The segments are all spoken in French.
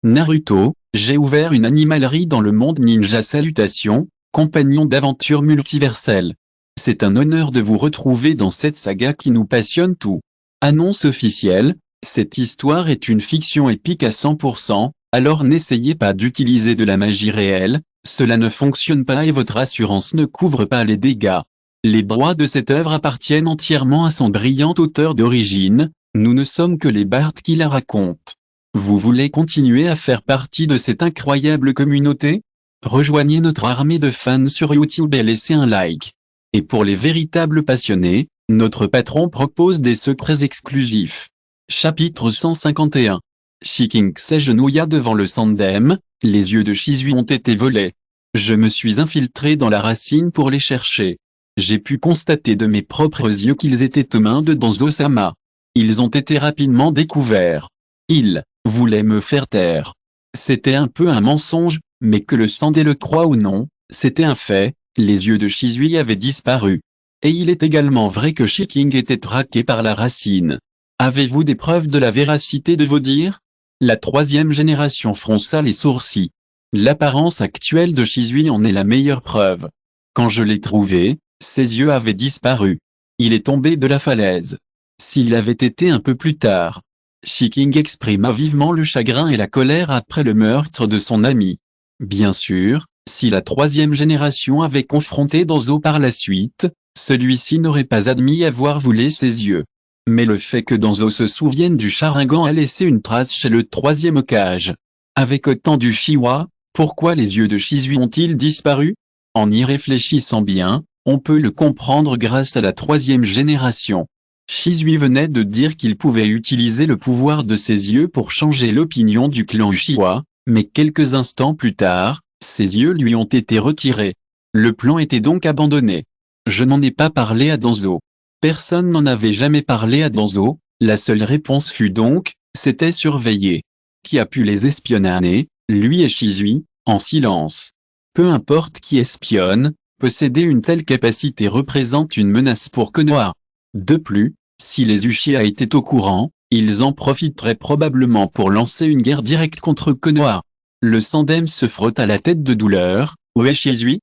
Naruto, j'ai ouvert une animalerie dans le monde ninja. Salutations, compagnons d'aventure multiverselle. C'est un honneur de vous retrouver dans cette saga qui nous passionne tout. Annonce officielle, cette histoire est une fiction épique à 100%, alors n'essayez pas d'utiliser de la magie réelle, cela ne fonctionne pas et votre assurance ne couvre pas les dégâts. Les droits de cette œuvre appartiennent entièrement à son brillant auteur d'origine, nous ne sommes que les bardes qui la racontent. Vous voulez continuer à faire partie de cette incroyable communauté? Rejoignez notre armée de fans sur YouTube et laissez un like. Et pour les véritables passionnés, notre patron propose des secrets exclusifs. Chapitre 151. Shiking s'agenouilla devant le Sandem, les yeux de Shizui ont été volés. Je me suis infiltré dans la racine pour les chercher. J'ai pu constater de mes propres yeux qu'ils étaient aux mains de Danzo-sama. Ils ont été rapidement découverts. Ils voulaient me faire taire. C'était un peu un mensonge, mais que le Sandé le croie ou non, c'était un fait, les yeux de Shizui avaient disparu. Et il est également vrai que Shiking était traqué par la racine. Avez-vous des preuves de la véracité de vos dires? La troisième génération fronça les sourcils. L'apparence actuelle de Shizui en est la meilleure preuve. Quand je l'ai trouvé, ses yeux avaient disparu. Il est tombé de la falaise. S'il avait été un peu plus tard. Shiking exprima vivement le chagrin et la colère après le meurtre de son ami. Bien sûr, si la troisième génération avait confronté Danzo par la suite, celui-ci n'aurait pas admis avoir volé ses yeux. Mais le fait que Danzo se souvienne du Sharingan a laissé une trace chez le troisième Hokage. Avec autant d'Uchiwa, pourquoi les yeux de Shizui ont-ils disparu? En y réfléchissant bien, on peut le comprendre grâce à la troisième génération. Shizui venait de dire qu'il pouvait utiliser le pouvoir de ses yeux pour changer l'opinion du clan Uchiwa, mais quelques instants plus tard, ses yeux lui ont été retirés. Le plan était donc abandonné. Je n'en ai pas parlé à Danzo. Personne n'en avait jamais parlé à Danzo, la seule réponse fut donc, c'était surveillé. Qui a pu les espionner, lui et Shizui, en silence. Peu importe qui espionne, posséder une telle capacité représente une menace pour Konoha. De plus, si les Uchiha étaient au courant, ils en profiteraient probablement pour lancer une guerre directe contre Konoha. Le Sandem se frotta la tête de douleur. Où est Shizui?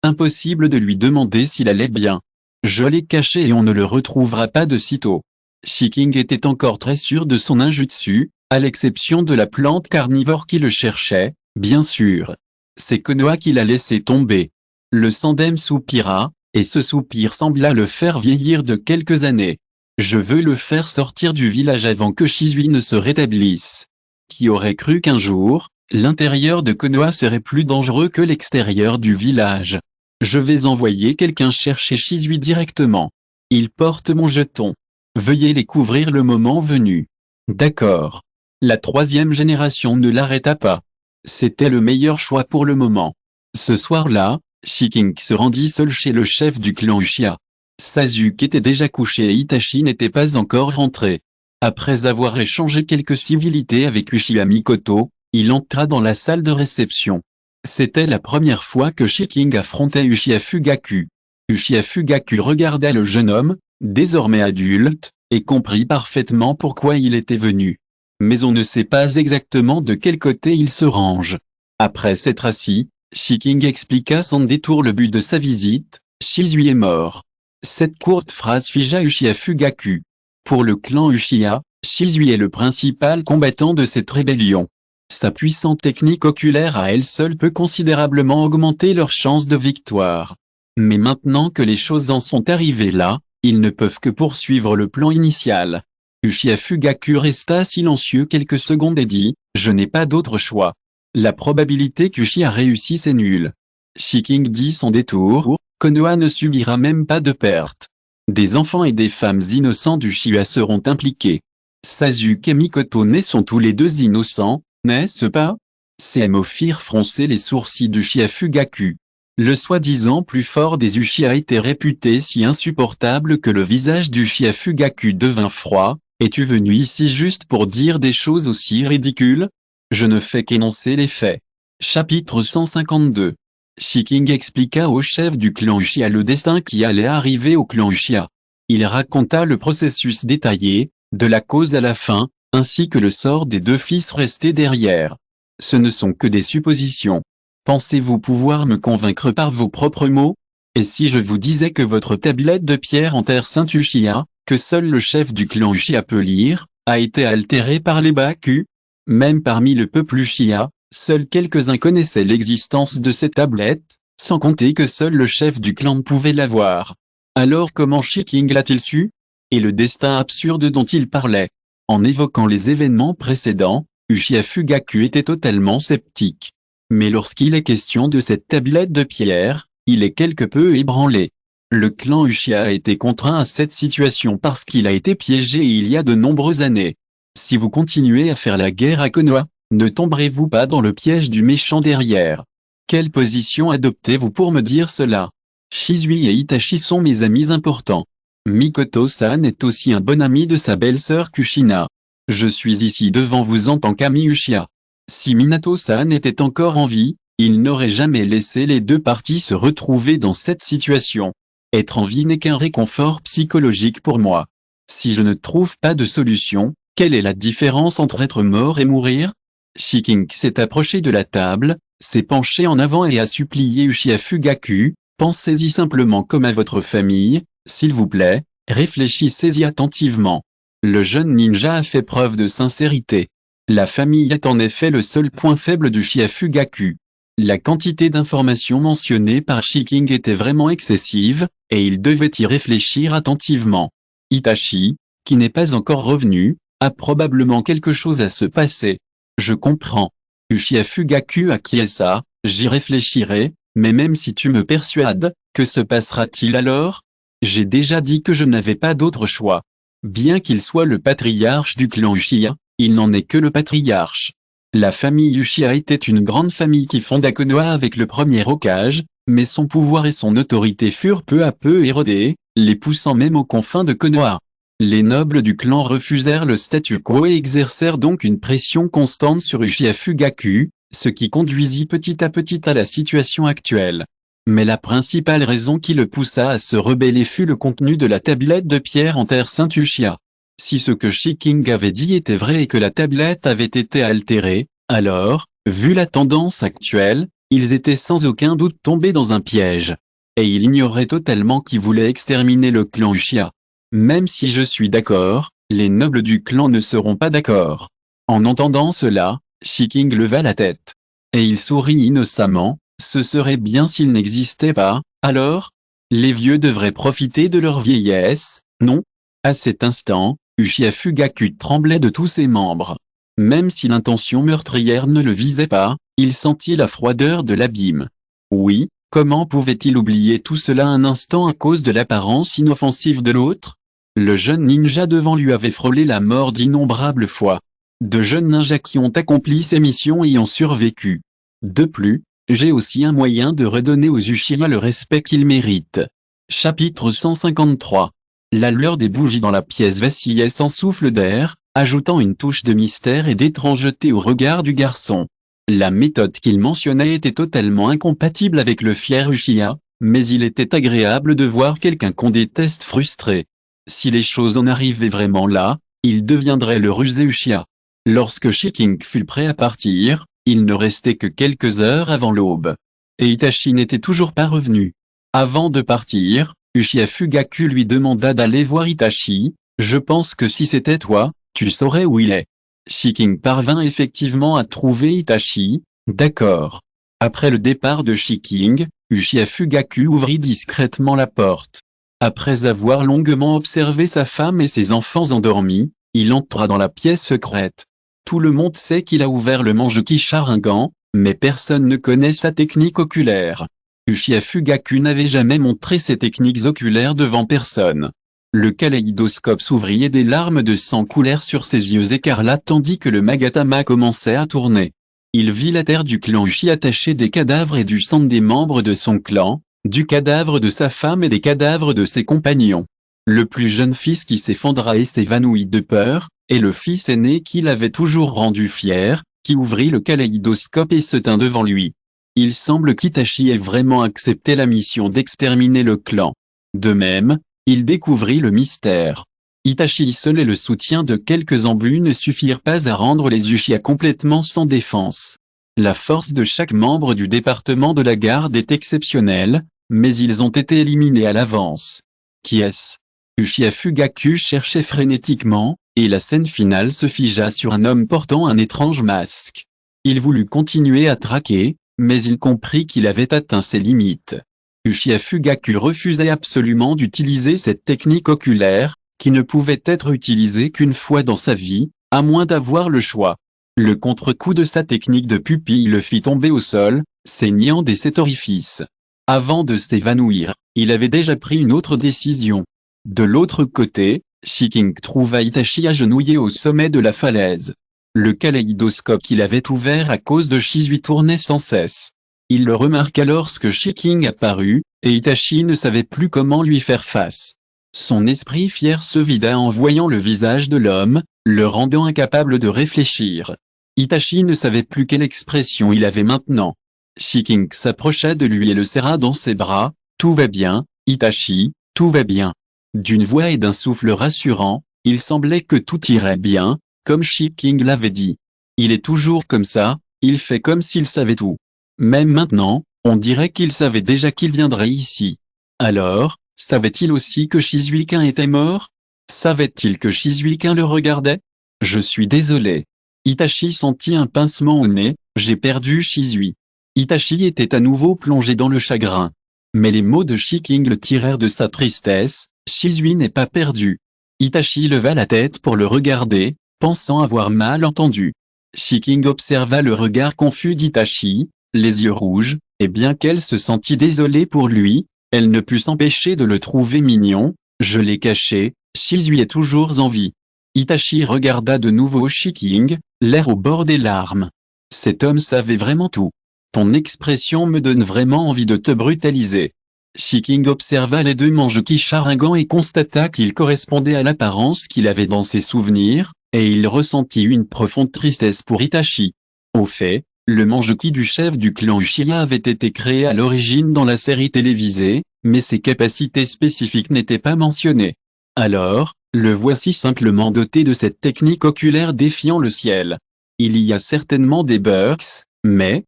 Impossible de lui demander s'il allait bien. Je l'ai caché et on ne le retrouvera pas de sitôt. Shiking était encore très sûr de son injutsu, à l'exception de la plante carnivore qui le cherchait, bien sûr. C'est Konoha qui l'a laissé tomber. Le Sandem soupira, et ce soupir sembla le faire vieillir de quelques années. Je veux le faire sortir du village avant que Shizui ne se rétablisse. Qui aurait cru qu'un jour, l'intérieur de Konoha serait plus dangereux que l'extérieur du village? Je vais envoyer quelqu'un chercher Shizui directement. Il porte mon jeton. Veuillez les couvrir le moment venu. D'accord. La troisième génération ne l'arrêta pas. C'était le meilleur choix pour le moment. Ce soir-là, Shiking se rendit seul chez le chef du clan Uchiha. Sasuke était déjà couché et Itachi n'était pas encore rentré. Après avoir échangé quelques civilités avec Uchiha Mikoto, il entra dans la salle de réception. C'était la première fois que Shiking affrontait Uchiha Fugaku. Uchiha Fugaku regarda le jeune homme, désormais adulte, et comprit parfaitement pourquoi il était venu. Mais on ne sait pas exactement de quel côté il se range. Après s'être assis, Shiking expliqua sans détour le but de sa visite. Shizui est mort. Cette courte phrase figea Uchiha Fugaku. Pour le clan Uchiha, Shizui est le principal combattant de cette rébellion. Sa puissante technique oculaire à elle seule peut considérablement augmenter leurs chances de victoire. Mais maintenant que les choses en sont arrivées là, ils ne peuvent que poursuivre le plan initial. Uchiha Fugaku resta silencieux quelques secondes et dit, « Je n'ai pas d'autre choix. La probabilité qu'Uchiha réussisse est nulle. » Shiking dit sans détour, « Konoha ne subira même pas de perte. Des enfants et des femmes innocents d'Uchiha seront impliqués. Sasuke et Mikoto sont tous les deux innocents, n'est-ce pas? » CMO firent froncer les sourcils d'Uchiha Fugaku. Le soi-disant plus fort des Uchiha était réputé si insupportable que le visage d'Uchiha Fugaku devint froid. « Es-tu venu ici juste pour dire des choses aussi ridicules? Je ne fais qu'énoncer les faits. » Chapitre 152. Shiking expliqua au chef du clan Uchiha le destin qui allait arriver au clan Uchiha. Il raconta le processus détaillé, de la cause à la fin, ainsi que le sort des 2 fils restés derrière. Ce ne sont que des suppositions. Pensez-vous pouvoir me convaincre par vos propres mots? Et si je vous disais que votre tablette de pierre en terre sainte Uchiha, que seul le chef du clan Uchiha peut lire, a été altérée par les Baku? Même parmi le peuple Uchiha, seuls quelques-uns connaissaient l'existence de cette tablette, sans compter que seul le chef du clan pouvait la voir. Alors comment Shiking l'a-t-il su? Et le destin absurde dont il parlait? En évoquant les événements précédents, Uchiha Fugaku était totalement sceptique. Mais lorsqu'il est question de cette tablette de pierre, il est quelque peu ébranlé. Le clan Uchiha a été contraint à cette situation parce qu'il a été piégé il y a de nombreuses années. Si vous continuez à faire la guerre à Konoha, ne tomberez-vous pas dans le piège du méchant derrière? Quelle position adoptez-vous pour me dire cela? Shizui et Itachi sont mes amis importants. Mikoto-san est aussi un bon ami de sa belle-sœur Kushina. Je suis ici devant vous en tant qu'ami Uchiha. Si Minato-san était encore en vie, il n'aurait jamais laissé les 2 parties se retrouver dans cette situation. Être en vie n'est qu'un réconfort psychologique pour moi. Si je ne trouve pas de solution, quelle est la différence entre être mort et mourir? Shiking s'est approché de la table, s'est penché en avant et a supplié Uchiha Fugaku, pensez-y simplement comme à votre famille, s'il vous plaît, réfléchissez-y attentivement. Le jeune ninja a fait preuve de sincérité. La famille est en effet le seul point faible d'Uchiha Fugaku. La quantité d'informations mentionnées par Shiking était vraiment excessive, et il devait y réfléchir attentivement. Itachi, qui n'est pas encore revenu, a probablement quelque chose à se passer. Je comprends. Uchiha Fugaku acquiesça, j'y réfléchirai, mais même si tu me persuades, que se passera-t-il alors? J'ai déjà dit que je n'avais pas d'autre choix. Bien qu'il soit le patriarche du clan Uchiha, il n'en est que le patriarche. La famille Uchiha était une grande famille qui fonda Konoha avec le premier Hokage, mais son pouvoir et son autorité furent peu à peu érodés, les poussant même aux confins de Konoha. Les nobles du clan refusèrent le statu quo et exercèrent donc une pression constante sur Uchiha Fugaku, ce qui conduisit petit à petit à la situation actuelle. Mais la principale raison qui le poussa à se rebeller fut le contenu de la tablette de pierre en terre sainte Uchiha. Si ce que Shiking avait dit était vrai et que la tablette avait été altérée, alors, vu la tendance actuelle, ils étaient sans aucun doute tombés dans un piège. Et il ignorait totalement qui voulait exterminer le clan Uchiha. Même si je suis d'accord, les nobles du clan ne seront pas d'accord. En entendant cela, Shiking leva la tête. Et il sourit innocemment, ce serait bien s'il n'existait pas, alors? Les vieux devraient profiter de leur vieillesse, non? À cet instant, Uchiha Fugaku tremblait de tous ses membres. Même si l'intention meurtrière ne le visait pas, il sentit la froideur de l'abîme. Oui, comment pouvait-il oublier tout cela un instant à cause de l'apparence inoffensive de l'autre? Le jeune ninja devant lui avait frôlé la mort d'innombrables fois. De jeunes ninjas qui ont accompli ces missions y ont survécu. De plus, j'ai aussi un moyen de redonner aux Uchiha le respect qu'ils méritent. Chapitre 153. La lueur des bougies dans la pièce vacillait sans souffle d'air, ajoutant une touche de mystère et d'étrangeté au regard du garçon. La méthode qu'il mentionnait était totalement incompatible avec le fier Uchiha, mais il était agréable de voir quelqu'un qu'on déteste frustré. Si les choses en arrivaient vraiment là, il deviendrait le rusé Uchiha. Lorsque Shiking fut prêt à partir, il ne restait que quelques heures avant l'aube. Et Itachi n'était toujours pas revenu. Avant de partir, Uchiha Fugaku lui demanda d'aller voir Itachi, « Je pense que si c'était toi, tu saurais où il est. » Shiking parvint effectivement à trouver Itachi, d'accord. Après le départ de Shiking, Uchiha Fugaku ouvrit discrètement la porte. Après avoir longuement observé sa femme et ses enfants endormis, il entra dans la pièce secrète. Tout le monde sait qu'il a ouvert le mangeki Sharingan, mais personne ne connaît sa technique oculaire. Uchiha Fugaku n'avait jamais montré ses techniques oculaires devant personne. Le kaléidoscope s'ouvrit et des larmes de sang coulèrent sur ses yeux écarlates tandis que le Magatama commençait à tourner. Il vit la terre du clan Uchiha tachée des cadavres et du sang des membres de son clan, du cadavre de sa femme et des cadavres de ses compagnons. Le plus jeune fils qui s'effondra et s'évanouit de peur, et le fils aîné qui l'avait toujours rendu fier, qui ouvrit le kaléidoscope et se tint devant lui. Il semble qu'Itachi ait vraiment accepté la mission d'exterminer le clan. De même, il découvrit le mystère. Itachi seul et le soutien de quelques embus ne suffirent pas à rendre les Uchiha complètement sans défense. La force de chaque membre du département de la garde est exceptionnelle, mais ils ont été éliminés à l'avance. Qui est-ce? Uchiha Fugaku cherchait frénétiquement, et la scène finale se figea sur un homme portant un étrange masque. Il voulut continuer à traquer, mais il comprit qu'il avait atteint ses limites. Uchiha Fugaku refusait absolument d'utiliser cette technique oculaire, qui ne pouvait être utilisée qu'une fois dans sa vie, à moins d'avoir le choix. Le contre-coup de sa technique de pupille le fit tomber au sol, saignant dès cet orifice. Avant de s'évanouir, il avait déjà pris une autre décision. De l'autre côté, Shiking trouva Itachi agenouillé au sommet de la falaise. Le kaléidoscope qu'il avait ouvert à cause de Shizui tournait sans cesse. Il le remarqua lorsque Shiking apparut, et Itachi ne savait plus comment lui faire face. Son esprit fier se vida en voyant le visage de l'homme, le rendant incapable de réfléchir. Itachi ne savait plus quelle expression il avait maintenant. Shiking s'approcha de lui et le serra dans ses bras. « Tout va bien, Itachi, tout va bien. » D'une voix et d'un souffle rassurant, il semblait que tout irait bien, comme Shiking l'avait dit. Il est toujours comme ça, il fait comme s'il savait tout. Même maintenant, on dirait qu'il savait déjà qu'il viendrait ici. Alors, savait-il aussi que Shizuikin était mort? Savait-il que Shizuikin le regardait? Je suis désolé. Itachi sentit un pincement au nez, j'ai perdu Shizui. Itachi était à nouveau plongé dans le chagrin. Mais les mots de Shiking le tirèrent de sa tristesse, Shizui n'est pas perdu. Itachi leva la tête pour le regarder, pensant avoir mal entendu. Shiking observa le regard confus d'Itachi, les yeux rouges, et bien qu'elle se sentît désolée pour lui, elle ne put s'empêcher de le trouver mignon. Je l'ai caché, Shizui est toujours en vie. Itachi regarda de nouveau Shiking, l'air au bord des larmes. Cet homme savait vraiment tout. Ton expression me donne vraiment envie de te brutaliser. Shiking observa les deux Mangekyō Sharingan et constata qu'ils correspondaient à l'apparence qu'il avait dans ses souvenirs, et il ressentit une profonde tristesse pour Itachi. Au fait, le Mangekyō du chef du clan Uchiha avait été créé à l'origine dans la série télévisée, mais ses capacités spécifiques n'étaient pas mentionnées. Alors, le voici simplement doté de cette technique oculaire défiant le ciel. Il y a certainement des bugs, mais,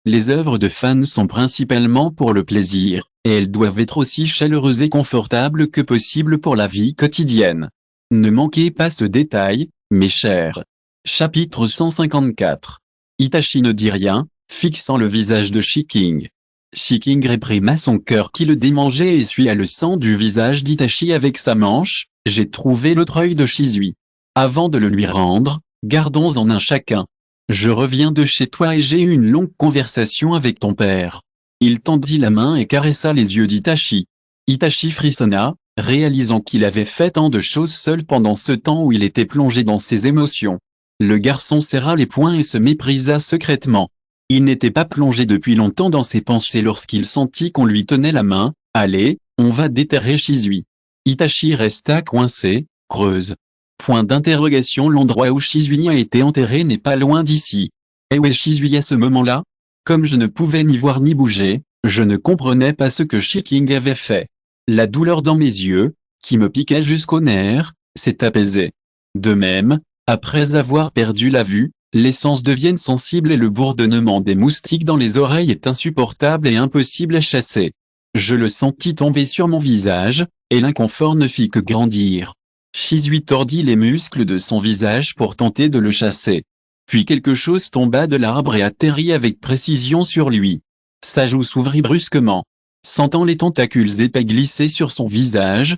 les œuvres de fans sont principalement pour le plaisir, et elles doivent être aussi chaleureuses et confortables que possible pour la vie quotidienne. Ne manquez pas ce détail, mes chers. Chapitre 154. Itachi ne dit rien, fixant le visage de Shiking. Shiking réprima son cœur qui le démangeait et essuya le sang du visage d'Itachi avec sa manche. J'ai trouvé l'autre œil de Shizui. Avant de le lui rendre, gardons-en un chacun. Je reviens de chez toi et j'ai eu une longue conversation avec ton père. Il tendit la main et caressa les yeux d'Itachi. Itachi frissonna, réalisant qu'il avait fait tant de choses seul pendant ce temps où il était plongé dans ses émotions. Le garçon serra les poings et se méprisa secrètement. Il n'était pas plongé depuis longtemps dans ses pensées lorsqu'il sentit qu'on lui tenait la main. « Allez, on va déterrer Shizui. » Itachi resta coincé, creuse. Point d'interrogation. L'endroit où Shizui a été enterré n'est pas loin d'ici. Et où est Shizui à ce moment-là? Comme je ne pouvais ni voir ni bouger, je ne comprenais pas ce que Shiking avait fait. La douleur dans mes yeux, qui me piquait jusqu'aux nerfs, s'est apaisée. De même, après avoir perdu la vue, les sens deviennent sensibles et le bourdonnement des moustiques dans les oreilles est insupportable et impossible à chasser. Je le sentis tomber sur mon visage, et l'inconfort ne fit que grandir. Shizui tordit les muscles de son visage pour tenter de le chasser. Puis quelque chose tomba de l'arbre et atterrit avec précision sur lui. Sa joue s'ouvrit brusquement. Sentant les tentacules épais glisser sur son visage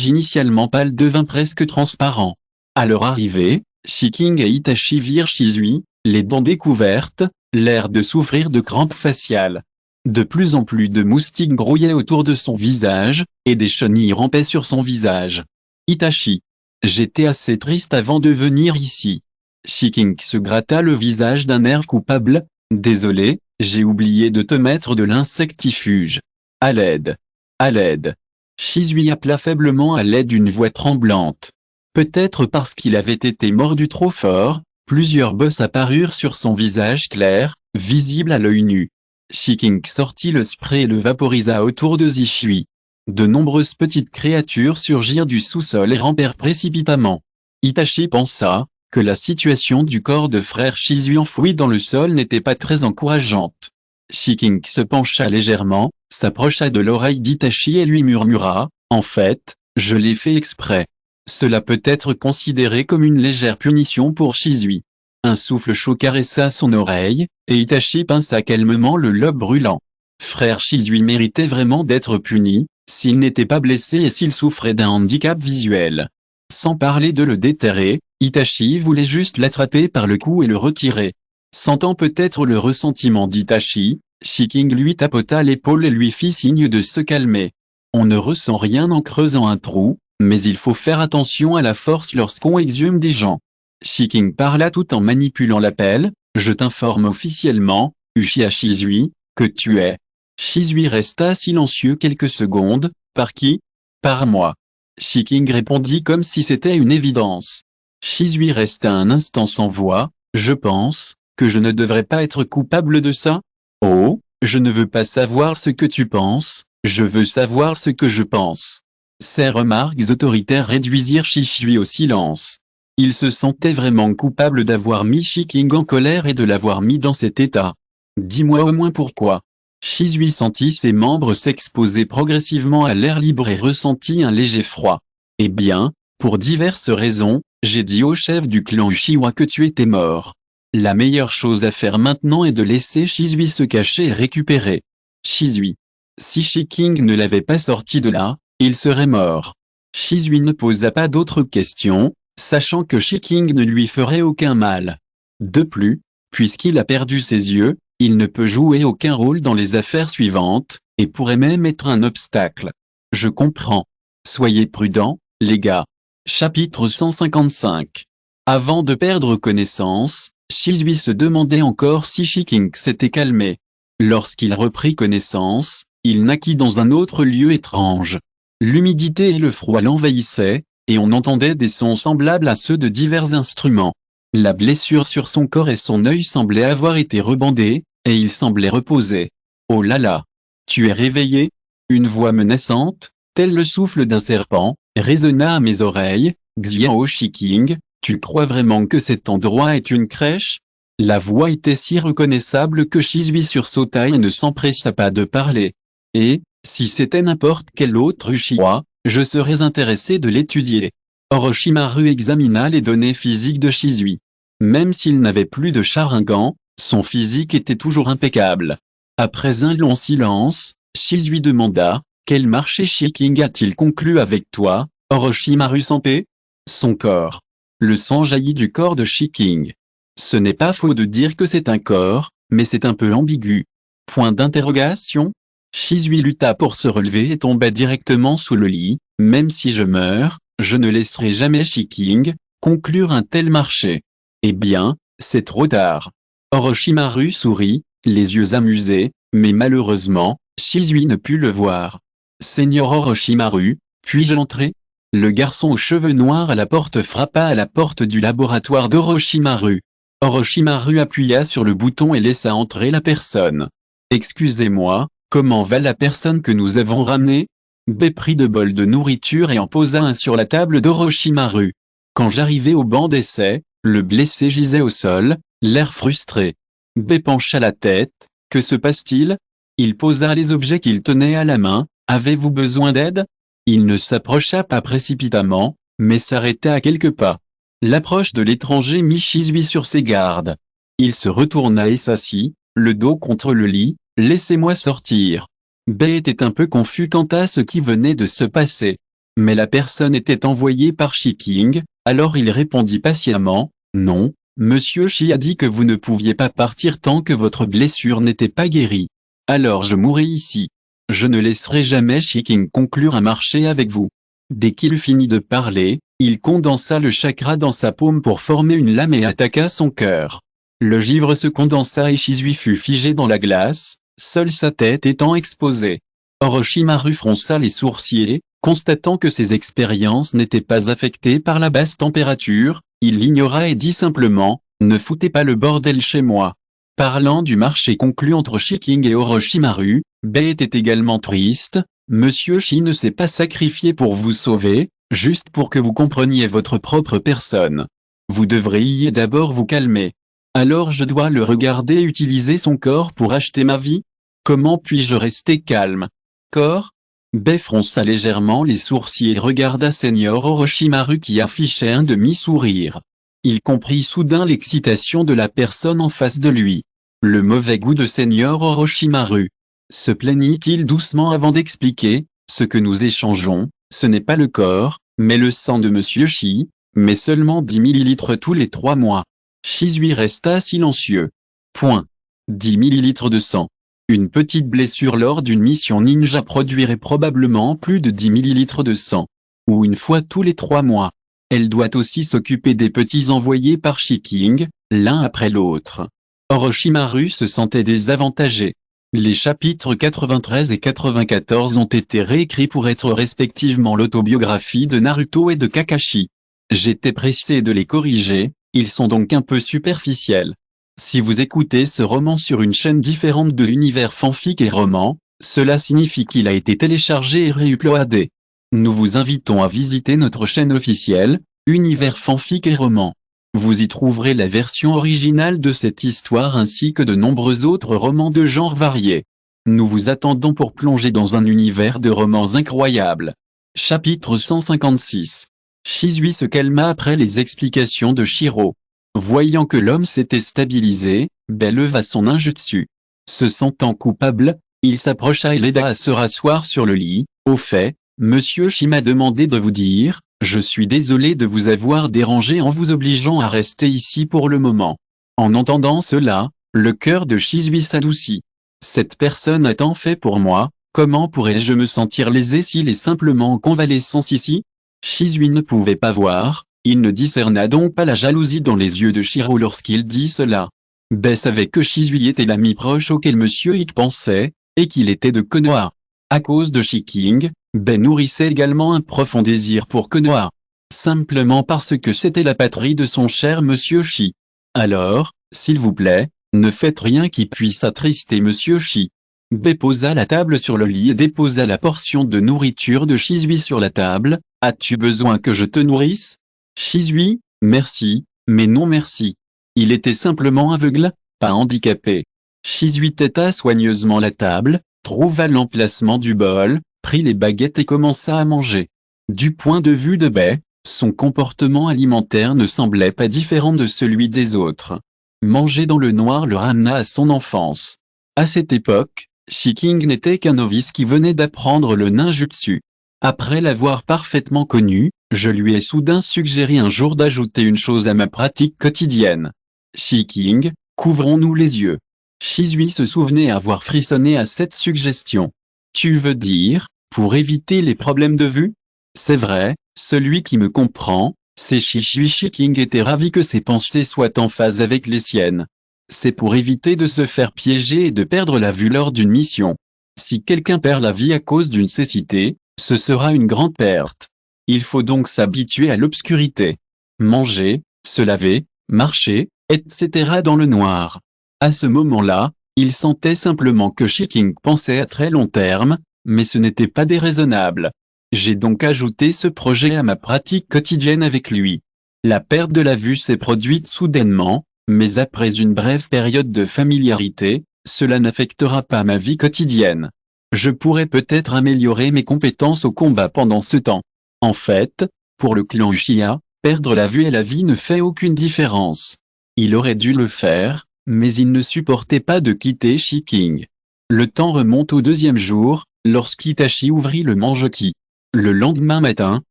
initialement pâle devint presque transparent. À leur arrivée, Shiking et Itachi virent Shizui, les dents découvertes, l'air de souffrir de crampes faciales. De plus en plus de moustiques grouillaient autour de son visage, et des chenilles rampaient sur son visage. Itachi. J'étais assez triste avant de venir ici. Shiking se gratta le visage d'un air coupable. Désolé, j'ai oublié de te mettre de l'insectifuge. À l'aide. À l'aide. Shizui appela faiblement à l'aide d'une voix tremblante. Peut-être parce qu'il avait été mordu trop fort, plusieurs bosses apparurent sur son visage clair, visible à l'œil nu. Shiking sortit le spray et le vaporisa autour de Zishui. De nombreuses petites créatures surgirent du sous-sol et rampèrent précipitamment. Itachi pensa que la situation du corps de frère Shizui enfoui dans le sol n'était pas très encourageante. Shiking se pencha légèrement, s'approcha de l'oreille d'Itachi et lui murmura « En fait, je l'ai fait exprès. Cela peut être considéré comme une légère punition pour Shizui. » Un souffle chaud caressa son oreille, et Itachi pinça calmement le lobe brûlant. Frère Shizui méritait vraiment d'être puni, s'il n'était pas blessé et s'il souffrait d'un handicap visuel. Sans parler de le déterrer, Itachi voulait juste l'attraper par le cou et le retirer. Sentant peut-être le ressentiment d'Itachi, Shiking lui tapota l'épaule et lui fit signe de se calmer. On ne ressent rien en creusant un trou, mais il faut faire attention à la force lorsqu'on exhume des gens. Shiking parla tout en manipulant la pelle. Je t'informe officiellement, Uchiha Shizui, que tu es. Shizui resta silencieux quelques secondes. Par qui? Par moi. Shiking répondit comme si c'était une évidence. Shizui resta un instant sans voix. Je pense que je ne devrais pas être coupable de ça. Oh, je ne veux pas savoir ce que tu penses, je veux savoir ce que je pense. Ces remarques autoritaires réduisirent Shizui au silence. Il se sentait vraiment coupable d'avoir mis Shiking en colère et de l'avoir mis dans cet état. Dis-moi au moins pourquoi. Shizui sentit ses membres s'exposer progressivement à l'air libre et ressentit un léger froid. Eh bien, pour diverses raisons, j'ai dit au chef du clan Uchiwa que tu étais mort. La meilleure chose à faire maintenant est de laisser Shizui se cacher et récupérer. Shizui. Si Shiking ne l'avait pas sorti de là, il serait mort. Shizui ne posa pas d'autres questions, sachant que Shiking ne lui ferait aucun mal. De plus, puisqu'il a perdu ses yeux, il ne peut jouer aucun rôle dans les affaires suivantes, et pourrait même être un obstacle. Je comprends. Soyez prudents, les gars. Chapitre 155. Avant de perdre connaissance, Shizui se demandait encore si Shiking s'était calmé. Lorsqu'il reprit connaissance, il naquit dans un autre lieu étrange. L'humidité et le froid l'envahissaient, et on entendait des sons semblables à ceux de divers instruments. La blessure sur son corps et son œil semblaient avoir été rebandés, et il semblait reposer. Oh là là! Tu es réveillé? Une voix menaçante, tel le souffle d'un serpent, résonna à mes oreilles. Xiao Shiking, tu crois vraiment que cet endroit est une crèche? La voix était si reconnaissable que Shizui sursauta et ne s'empressa pas de parler. Et, si c'était n'importe quel autre Uchiwa, je serais intéressé de l'étudier. Orochimaru examina les données physiques de Shizui. Même s'il n'avait plus de Sharingan, son physique était toujours impeccable. Après un long silence, Shizui demanda, « Quel marché Shiking a-t-il conclu avec toi, Orochimaru Senpai ?» Son corps. Le sang jaillit du corps de Shiking. Ce n'est pas faux de dire que c'est un corps, mais c'est un peu ambigu. Point d'interrogation. Shizui lutta pour se relever et tomba directement sous le lit. Même si je meurs, je ne laisserai jamais Shiking conclure un tel marché. Eh bien, c'est trop tard. Orochimaru sourit, les yeux amusés, mais malheureusement, Shizui ne put le voir. Seigneur Orochimaru, puis-je entrer? Le garçon aux cheveux noirs à la porte frappa à la porte du laboratoire d'Orochimaru. Orochimaru appuya sur le bouton et laissa entrer la personne. Excusez-moi, comment va la personne que nous avons ramenée? B prit deux bols de nourriture et en posa un sur la table d'Orochimaru. Quand j'arrivai au banc d'essai, le blessé gisait au sol, l'air frustré. B pencha la tête. Que se passe-t-il? Il posa les objets qu'il tenait à la main. Avez-vous besoin d'aide? Il ne s'approcha pas précipitamment, mais s'arrêta à quelques pas. L'approche de l'étranger mit Shizui sur ses gardes. Il se retourna et s'assit, le dos contre le lit. Laissez-moi sortir. B était un peu confus quant à ce qui venait de se passer. Mais la personne était envoyée par Shiking, alors il répondit patiemment, « Non, Monsieur Shi a dit que vous ne pouviez pas partir tant que votre blessure n'était pas guérie. Alors je mourrai ici. Je ne laisserai jamais Shiking conclure un marché avec vous. » Dès qu'il eut fini de parler, il condensa le chakra dans sa paume pour former une lame et attaqua son cœur. Le givre se condensa et Shizui fut figé dans la glace, seule sa tête étant exposée. Orochimaru fronça les sourcils, constatant que ses expériences n'étaient pas affectées par la basse température, il l'ignora et dit simplement, « Ne foutez pas le bordel chez moi. » Parlant du marché conclu entre Shiking et Orochimaru, B était également triste, Monsieur Shi ne s'est pas sacrifié pour vous sauver, juste pour que vous compreniez votre propre personne. Vous devriez d'abord vous calmer. Alors je dois le regarder utiliser son corps pour acheter ma vie? Comment puis-je rester calme? Corps? Bai fronça légèrement les sourcils et regarda Seigneur Orochimaru qui affichait un demi-sourire. Il comprit soudain l'excitation de la personne en face de lui. Le mauvais goût de Seigneur Orochimaru. Se plaignit-il doucement avant d'expliquer, ce que nous échangeons, ce n'est pas le corps, mais le sang de Monsieur Shi, mais seulement 10 millilitres tous les 3 mois. Shizui resta silencieux. Point. 10 millilitres de sang. Une petite blessure lors d'une mission ninja produirait probablement plus de 10 millilitres de sang. Ou une fois tous les 3 mois. Elle doit aussi s'occuper des petits envoyés par Shiking, l'un après l'autre. Orochimaru se sentait désavantagé. Les chapitres 93 et 94 ont été réécrits pour être respectivement l'autobiographie de Naruto et de Kakashi. J'étais pressé de les corriger, ils sont donc un peu superficiels. Si vous écoutez ce roman sur une chaîne différente de l'univers fanfic et roman, cela signifie qu'il a été téléchargé et réuploadé. Nous vous invitons à visiter notre chaîne officielle, Univers fanfic et roman. Vous y trouverez la version originale de cette histoire ainsi que de nombreux autres romans de genres variés. Nous vous attendons pour plonger dans un univers de romans incroyables. Chapitre 156. Shizui se calma après les explications de Shiro. Voyant que l'homme s'était stabilisé, Bai leva son ninjutsu. Se sentant coupable, il s'approcha et l'aida à se rasseoir sur le lit. Au fait, Monsieur Shi m'a demandé de vous dire, je suis désolé de vous avoir dérangé en vous obligeant à rester ici pour le moment. En entendant cela, le cœur de Shizui s'adoucit. Cette personne a tant fait pour moi, comment pourrais-je me sentir lésé s'il est simplement en convalescence ici? Shizui ne pouvait pas voir, il ne discerna donc pas la jalousie dans les yeux de Shiro lorsqu'il dit cela. Bai savait que Shizui était l'ami proche auquel Monsieur Hik pensait, et qu'il était de Konoha. À cause de Shiking, Bai nourrissait également un profond désir pour Konoha. Simplement parce que c'était la patrie de son cher Monsieur Shi. Alors, s'il vous plaît, ne faites rien qui puisse attrister Monsieur Shi. Bai posa la table sur le lit et déposa la portion de nourriture de Shizui sur la table. As-tu besoin que je te nourrisse? Shizui, merci, mais non merci. Il était simplement aveugle, pas handicapé. Shizui têta soigneusement la table, trouva l'emplacement du bol, prit les baguettes et commença à manger. Du point de vue de Bai, son comportement alimentaire ne semblait pas différent de celui des autres. Manger dans le noir le ramena à son enfance. À cette époque, Shiking n'était qu'un novice qui venait d'apprendre le ninjutsu. Après l'avoir parfaitement connu, je lui ai soudain suggéré un jour d'ajouter une chose à ma pratique quotidienne. Shiking, couvrons-nous les yeux. Shizui se souvenait avoir frissonné à cette suggestion. Tu veux dire, pour éviter les problèmes de vue? C'est vrai, celui qui me comprend, c'est Shizui. Shiking était ravi que ses pensées soient en phase avec les siennes. C'est pour éviter de se faire piéger et de perdre la vue lors d'une mission. Si quelqu'un perd la vie à cause d'une cécité, ce sera une grande perte. Il faut donc s'habituer à l'obscurité. Manger, se laver, marcher, etc. dans le noir. À ce moment-là, il sentait simplement que Shiking pensait à très long terme, mais ce n'était pas déraisonnable. J'ai donc ajouté ce projet à ma pratique quotidienne avec lui. La perte de la vue s'est produite soudainement, mais après une brève période de familiarité, cela n'affectera pas ma vie quotidienne. Je pourrais peut-être améliorer mes compétences au combat pendant ce temps. En fait, pour le clan Uchiha, perdre la vue et la vie ne fait aucune différence. Il aurait dû le faire, mais il ne supportait pas de quitter Shiking. Le temps remonte au 2e jour, lorsqu'Itachi ouvrit le manjoki. Le lendemain matin,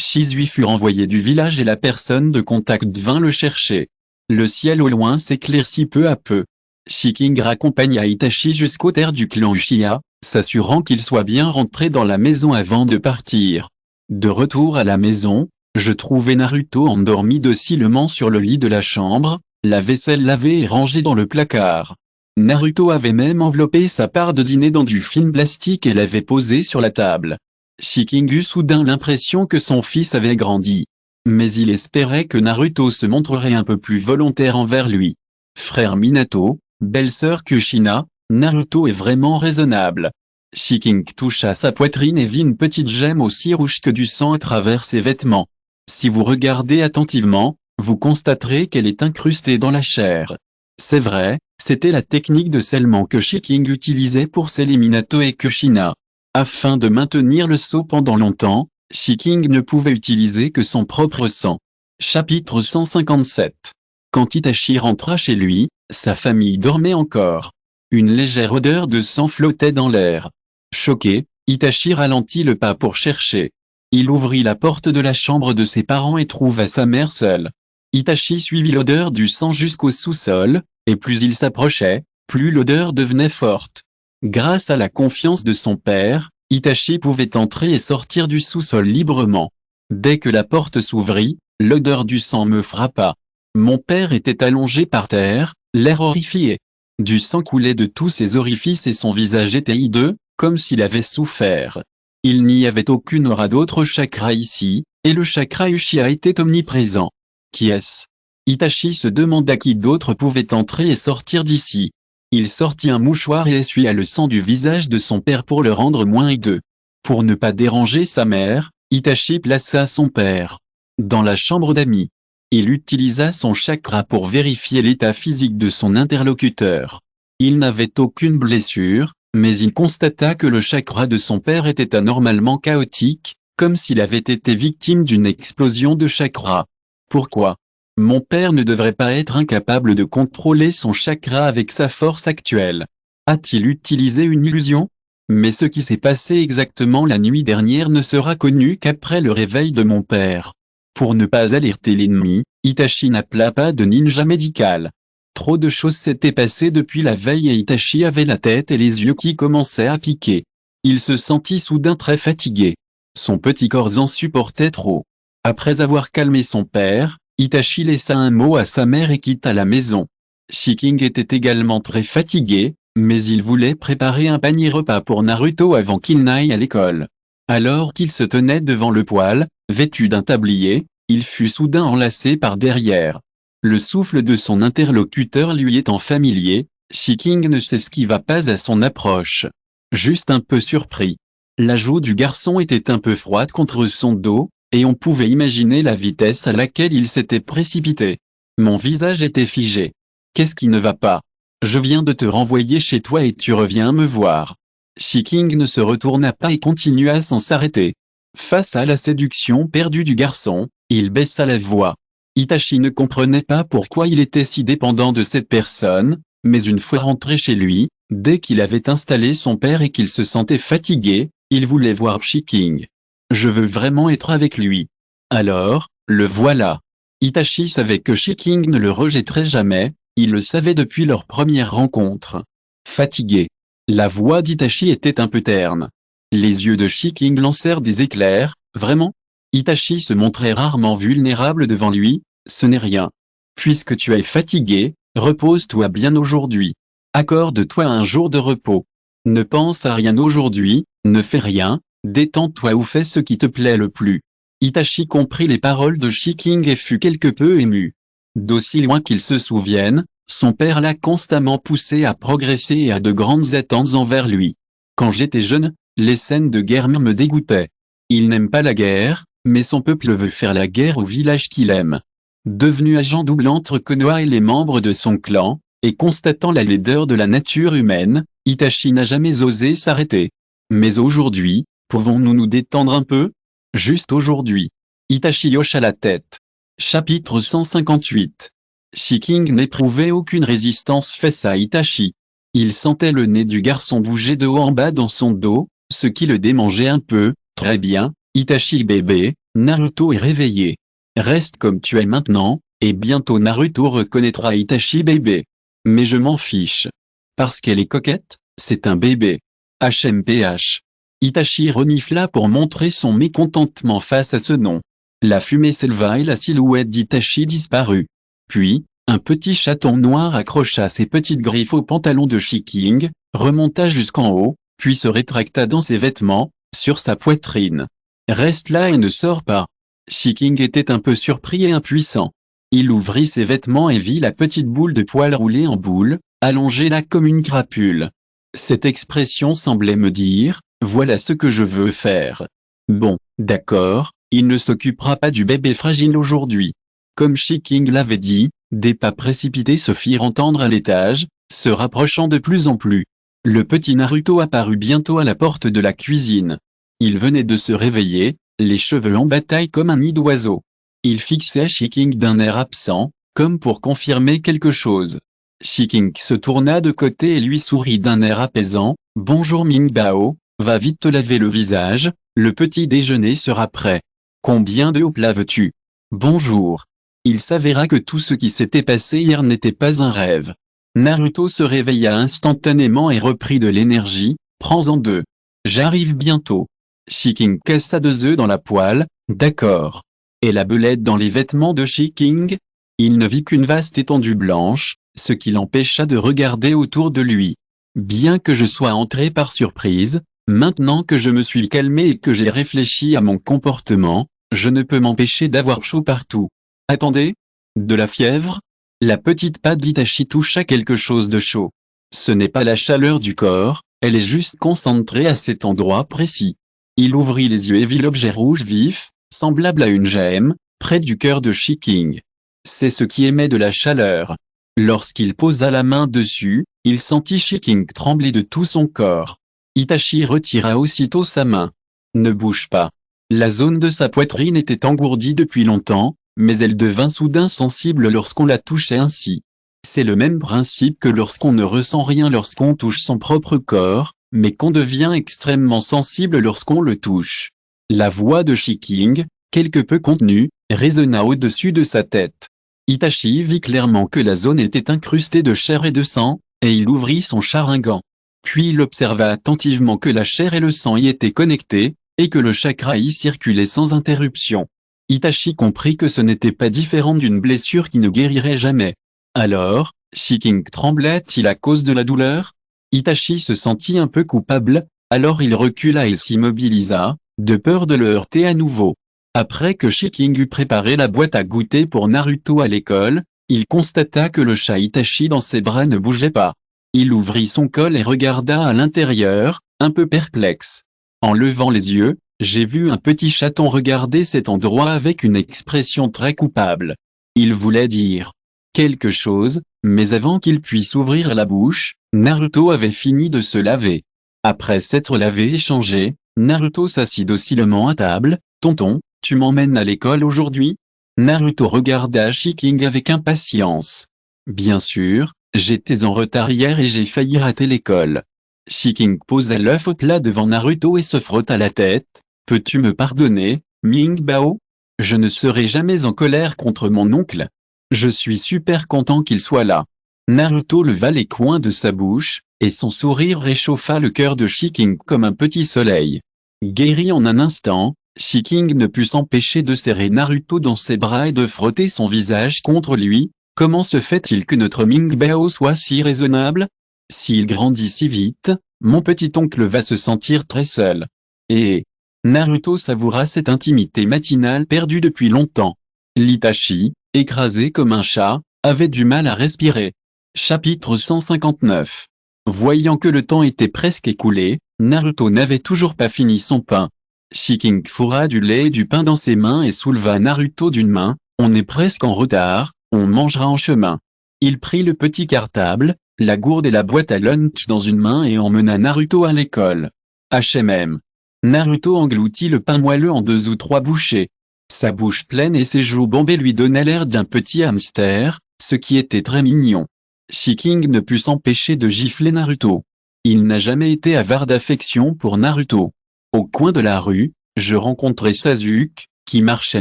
Shizui fut renvoyé du village et la personne de contact vint le chercher. Le ciel au loin s'éclaircit peu à peu. Shiking raccompagna Itachi jusqu'aux terres du clan Uchiha, s'assurant qu'il soit bien rentré dans la maison avant de partir. De retour à la maison, je trouvai Naruto endormi docilement sur le lit de la chambre, la vaisselle lavée et rangée dans le placard. Naruto avait même enveloppé sa part de dîner dans du film plastique et l'avait posé sur la table. Shiking eut soudain l'impression que son fils avait grandi. Mais il espérait que Naruto se montrerait un peu plus volontaire envers lui. Frère Minato, belle-sœur Kushina, Naruto est vraiment raisonnable. Shiking toucha sa poitrine et vit une petite gemme aussi rouge que du sang à travers ses vêtements. Si vous regardez attentivement, vous constaterez qu'elle est incrustée dans la chair. C'est vrai, c'était la technique de scellement que Shiking utilisait pour sceller Minato et Kushina. Afin de maintenir le sceau pendant longtemps, Shiking ne pouvait utiliser que son propre sang. Chapitre 157. Quand Itachi rentra chez lui, sa famille dormait encore. Une légère odeur de sang flottait dans l'air. Choqué, Itachi ralentit le pas pour chercher. Il ouvrit la porte de la chambre de ses parents et trouva sa mère seule. Itachi suivit l'odeur du sang jusqu'au sous-sol, et plus il s'approchait, plus l'odeur devenait forte. Grâce à la confiance de son père, Itachi pouvait entrer et sortir du sous-sol librement. Dès que la porte s'ouvrit, l'odeur du sang me frappa. Mon père était allongé par terre, l'air horrifié. Du sang coulait de tous ses orifices et son visage était hideux, comme s'il avait souffert. Il n'y avait aucune aura d'autre chakra ici, et le chakra Uchiha était omniprésent. Qui est-ce? Itachi se demanda qui d'autre pouvait entrer et sortir d'ici. Il sortit un mouchoir et essuya le sang du visage de son père pour le rendre moins hideux. Pour ne pas déranger sa mère, Itachi plaça son père dans la chambre d'amis. Il utilisa son chakra pour vérifier l'état physique de son interlocuteur. Il n'avait aucune blessure, mais il constata que le chakra de son père était anormalement chaotique, comme s'il avait été victime d'une explosion de chakra. Pourquoi? Mon père ne devrait pas être incapable de contrôler son chakra avec sa force actuelle. A-t-il utilisé une illusion? Mais ce qui s'est passé exactement la nuit dernière ne sera connu qu'après le réveil de mon père. Pour ne pas alerter l'ennemi, Itachi n'appela pas de ninja médical. Trop de choses s'étaient passées depuis la veille et Itachi avait la tête et les yeux qui commençaient à piquer. Il se sentit soudain très fatigué. Son petit corps en supportait trop. Après avoir calmé son père, Itachi laissa un mot à sa mère et quitta la maison. Shiking était également très fatigué, mais il voulait préparer un panier repas pour Naruto avant qu'il n'aille à l'école. Alors qu'il se tenait devant le poêle, vêtu d'un tablier, il fut soudain enlacé par derrière. Le souffle de son interlocuteur lui étant familier, Shiking ne s'esquiva pas à son approche. Juste un peu surpris. La joue du garçon était un peu froide contre son dos, et on pouvait imaginer la vitesse à laquelle il s'était précipité. Mon visage était figé. Qu'est-ce qui ne va pas? Je viens de te renvoyer chez toi et tu reviens me voir. Shiking ne se retourna pas et continua sans s'arrêter. Face à la séduction perdue du garçon, il baissa la voix. Itachi ne comprenait pas pourquoi il était si dépendant de cette personne, mais une fois rentré chez lui, dès qu'il avait installé son père et qu'il se sentait fatigué, il voulait voir Shiking. Je veux vraiment être avec lui. Alors, le voilà. Itachi savait que Shiking ne le rejetterait jamais, il le savait depuis leur première rencontre. Fatigué. La voix d'Itachi était un peu terne. Les yeux de Shiking lancèrent des éclairs. Vraiment? Itachi se montrait rarement vulnérable devant lui. Ce n'est rien. Puisque tu es fatigué, repose-toi bien aujourd'hui. Accorde-toi un jour de repos. Ne pense à rien aujourd'hui, ne fais rien, détends-toi ou fais ce qui te plaît le plus. Itachi comprit les paroles de Shiking et fut quelque peu ému. D'aussi loin qu'il se souvienne, son père l'a constamment poussé à progresser et a de grandes attentes envers lui. Quand j'étais jeune, les scènes de guerre me dégoûtaient. Il n'aime pas la guerre, mais son peuple veut faire la guerre au village qu'il aime. Devenu agent double entre Konoha et les membres de son clan, et constatant la laideur de la nature humaine, Itachi n'a jamais osé s'arrêter. Mais aujourd'hui, pouvons-nous nous détendre un peu? Juste aujourd'hui. Itachi hocha la tête. Chapitre 158. Shiking n'éprouvait aucune résistance face à Itachi. Il sentait le nez du garçon bouger de haut en bas dans son dos, ce qui le démangeait un peu. Très bien, Itachi bébé, Naruto est réveillé. Reste comme tu es maintenant, et bientôt Naruto reconnaîtra Itachi bébé. Mais je m'en fiche. Parce qu'elle est coquette, c'est un bébé. HMPH. Itachi renifla pour montrer son mécontentement face à ce nom. La fumée s'éleva et la silhouette d'Itachi disparut. Puis, un petit chaton noir accrocha ses petites griffes au pantalon de Shiking, remonta jusqu'en haut, puis se rétracta dans ses vêtements, sur sa poitrine. Reste là et ne sors pas. Shiking était un peu surpris et impuissant. Il ouvrit ses vêtements et vit la petite boule de poil roulée en boule, allongée là comme une crapule. Cette expression semblait me dire, voilà ce que je veux faire. Bon, d'accord, il ne s'occupera pas du bébé fragile aujourd'hui. Comme Shiki l'avait dit, des pas précipités se firent entendre à l'étage, se rapprochant de plus en plus. Le petit Naruto apparut bientôt à la porte de la cuisine. Il venait de se réveiller, les cheveux en bataille comme un nid d'oiseau. Il fixait Shiki d'un air absent, comme pour confirmer quelque chose. Shiki se tourna de côté et lui sourit d'un air apaisant. « Bonjour Mingbao, va vite te laver le visage, le petit déjeuner sera prêt. Combien de hauts plats veux-tu ? Bonjour. » Il s'avéra que tout ce qui s'était passé hier n'était pas un rêve. Naruto se réveilla instantanément et reprit de l'énergie. « Prends-en deux. J'arrive bientôt. » Shiki cassa 2 œufs dans la poêle. « D'accord. » Et la belette dans les vêtements de Shiki. Il ne vit qu'une vaste étendue blanche, ce qui l'empêcha de regarder autour de lui. Bien que je sois entré par surprise, maintenant que je me suis calmé et que j'ai réfléchi à mon comportement, je ne peux m'empêcher d'avoir chaud partout. Attendez. De la fièvre? La petite patte d'Itachi toucha quelque chose de chaud. Ce n'est pas la chaleur du corps, elle est juste concentrée à cet endroit précis. Il ouvrit les yeux et vit l'objet rouge vif, semblable à une gemme, près du cœur de Shiki. C'est ce qui émet de la chaleur. Lorsqu'il posa la main dessus, il sentit Shiki trembler de tout son corps. Itachi retira aussitôt sa main. Ne bouge pas. La zone de sa poitrine était engourdie depuis longtemps, mais elle devint soudain sensible lorsqu'on la touchait ainsi. C'est le même principe que lorsqu'on ne ressent rien lorsqu'on touche son propre corps, mais qu'on devient extrêmement sensible lorsqu'on le touche. La voix de Shiki, quelque peu contenue, résonna au-dessus de sa tête. Itachi vit clairement que la zone était incrustée de chair et de sang, et il ouvrit son Sharingan. Puis il observa attentivement que la chair et le sang y étaient connectés, et que le chakra y circulait sans interruption. Itachi comprit que ce n'était pas différent d'une blessure qui ne guérirait jamais. Alors, Shiki tremblait-il à cause de la douleur? Itachi se sentit un peu coupable, alors il recula et s'immobilisa, de peur de le heurter à nouveau. Après que Shiki eut préparé la boîte à goûter pour Naruto à l'école, il constata que le chat Itachi dans ses bras ne bougeait pas. Il ouvrit son col et regarda à l'intérieur, un peu perplexe. En levant les yeux, j'ai vu un petit chaton regarder cet endroit avec une expression très coupable. Il voulait dire quelque chose, mais avant qu'il puisse ouvrir la bouche, Naruto avait fini de se laver. Après s'être lavé et changé, Naruto s'assit docilement à table. « Tonton, tu m'emmènes à l'école aujourd'hui ?» Naruto regarda Shiki avec impatience. « Bien sûr, j'étais en retard hier et j'ai failli rater l'école. » Shiki posa l'œuf au plat devant Naruto et se frotta la tête. « Peux-tu me pardonner, Mingbao? Je ne serai jamais en colère contre mon oncle. Je suis super content qu'il soit là. » Naruto leva les coins de sa bouche, et son sourire réchauffa le cœur de Shiki comme un petit soleil. Guéri en un instant, Shiki ne put s'empêcher de serrer Naruto dans ses bras et de frotter son visage contre lui. Comment se fait-il que notre Mingbao soit si raisonnable? S'il grandit si vite, mon petit-oncle va se sentir très seul. Et Naruto savoura cette intimité matinale perdue depuis longtemps. L'Itachi, écrasé comme un chat, avait du mal à respirer. Chapitre 159. Voyant que le temps était presque écoulé, Naruto n'avait toujours pas fini son pain. Shiki fourra du lait et du pain dans ses mains et souleva Naruto d'une main. « On est presque en retard, on mangera en chemin. » Il prit le petit cartable, la gourde et la boîte à lunch dans une main et emmena Naruto à l'école. HMM. Naruto engloutit le pain moelleux en 2 ou 3 bouchées. Sa bouche pleine et ses joues bombées lui donnaient l'air d'un petit hamster, ce qui était très mignon. Shiki ne put s'empêcher de gifler Naruto. Il n'a jamais été avare d'affection pour Naruto. Au coin de la rue, je rencontrai Sasuke, qui marchait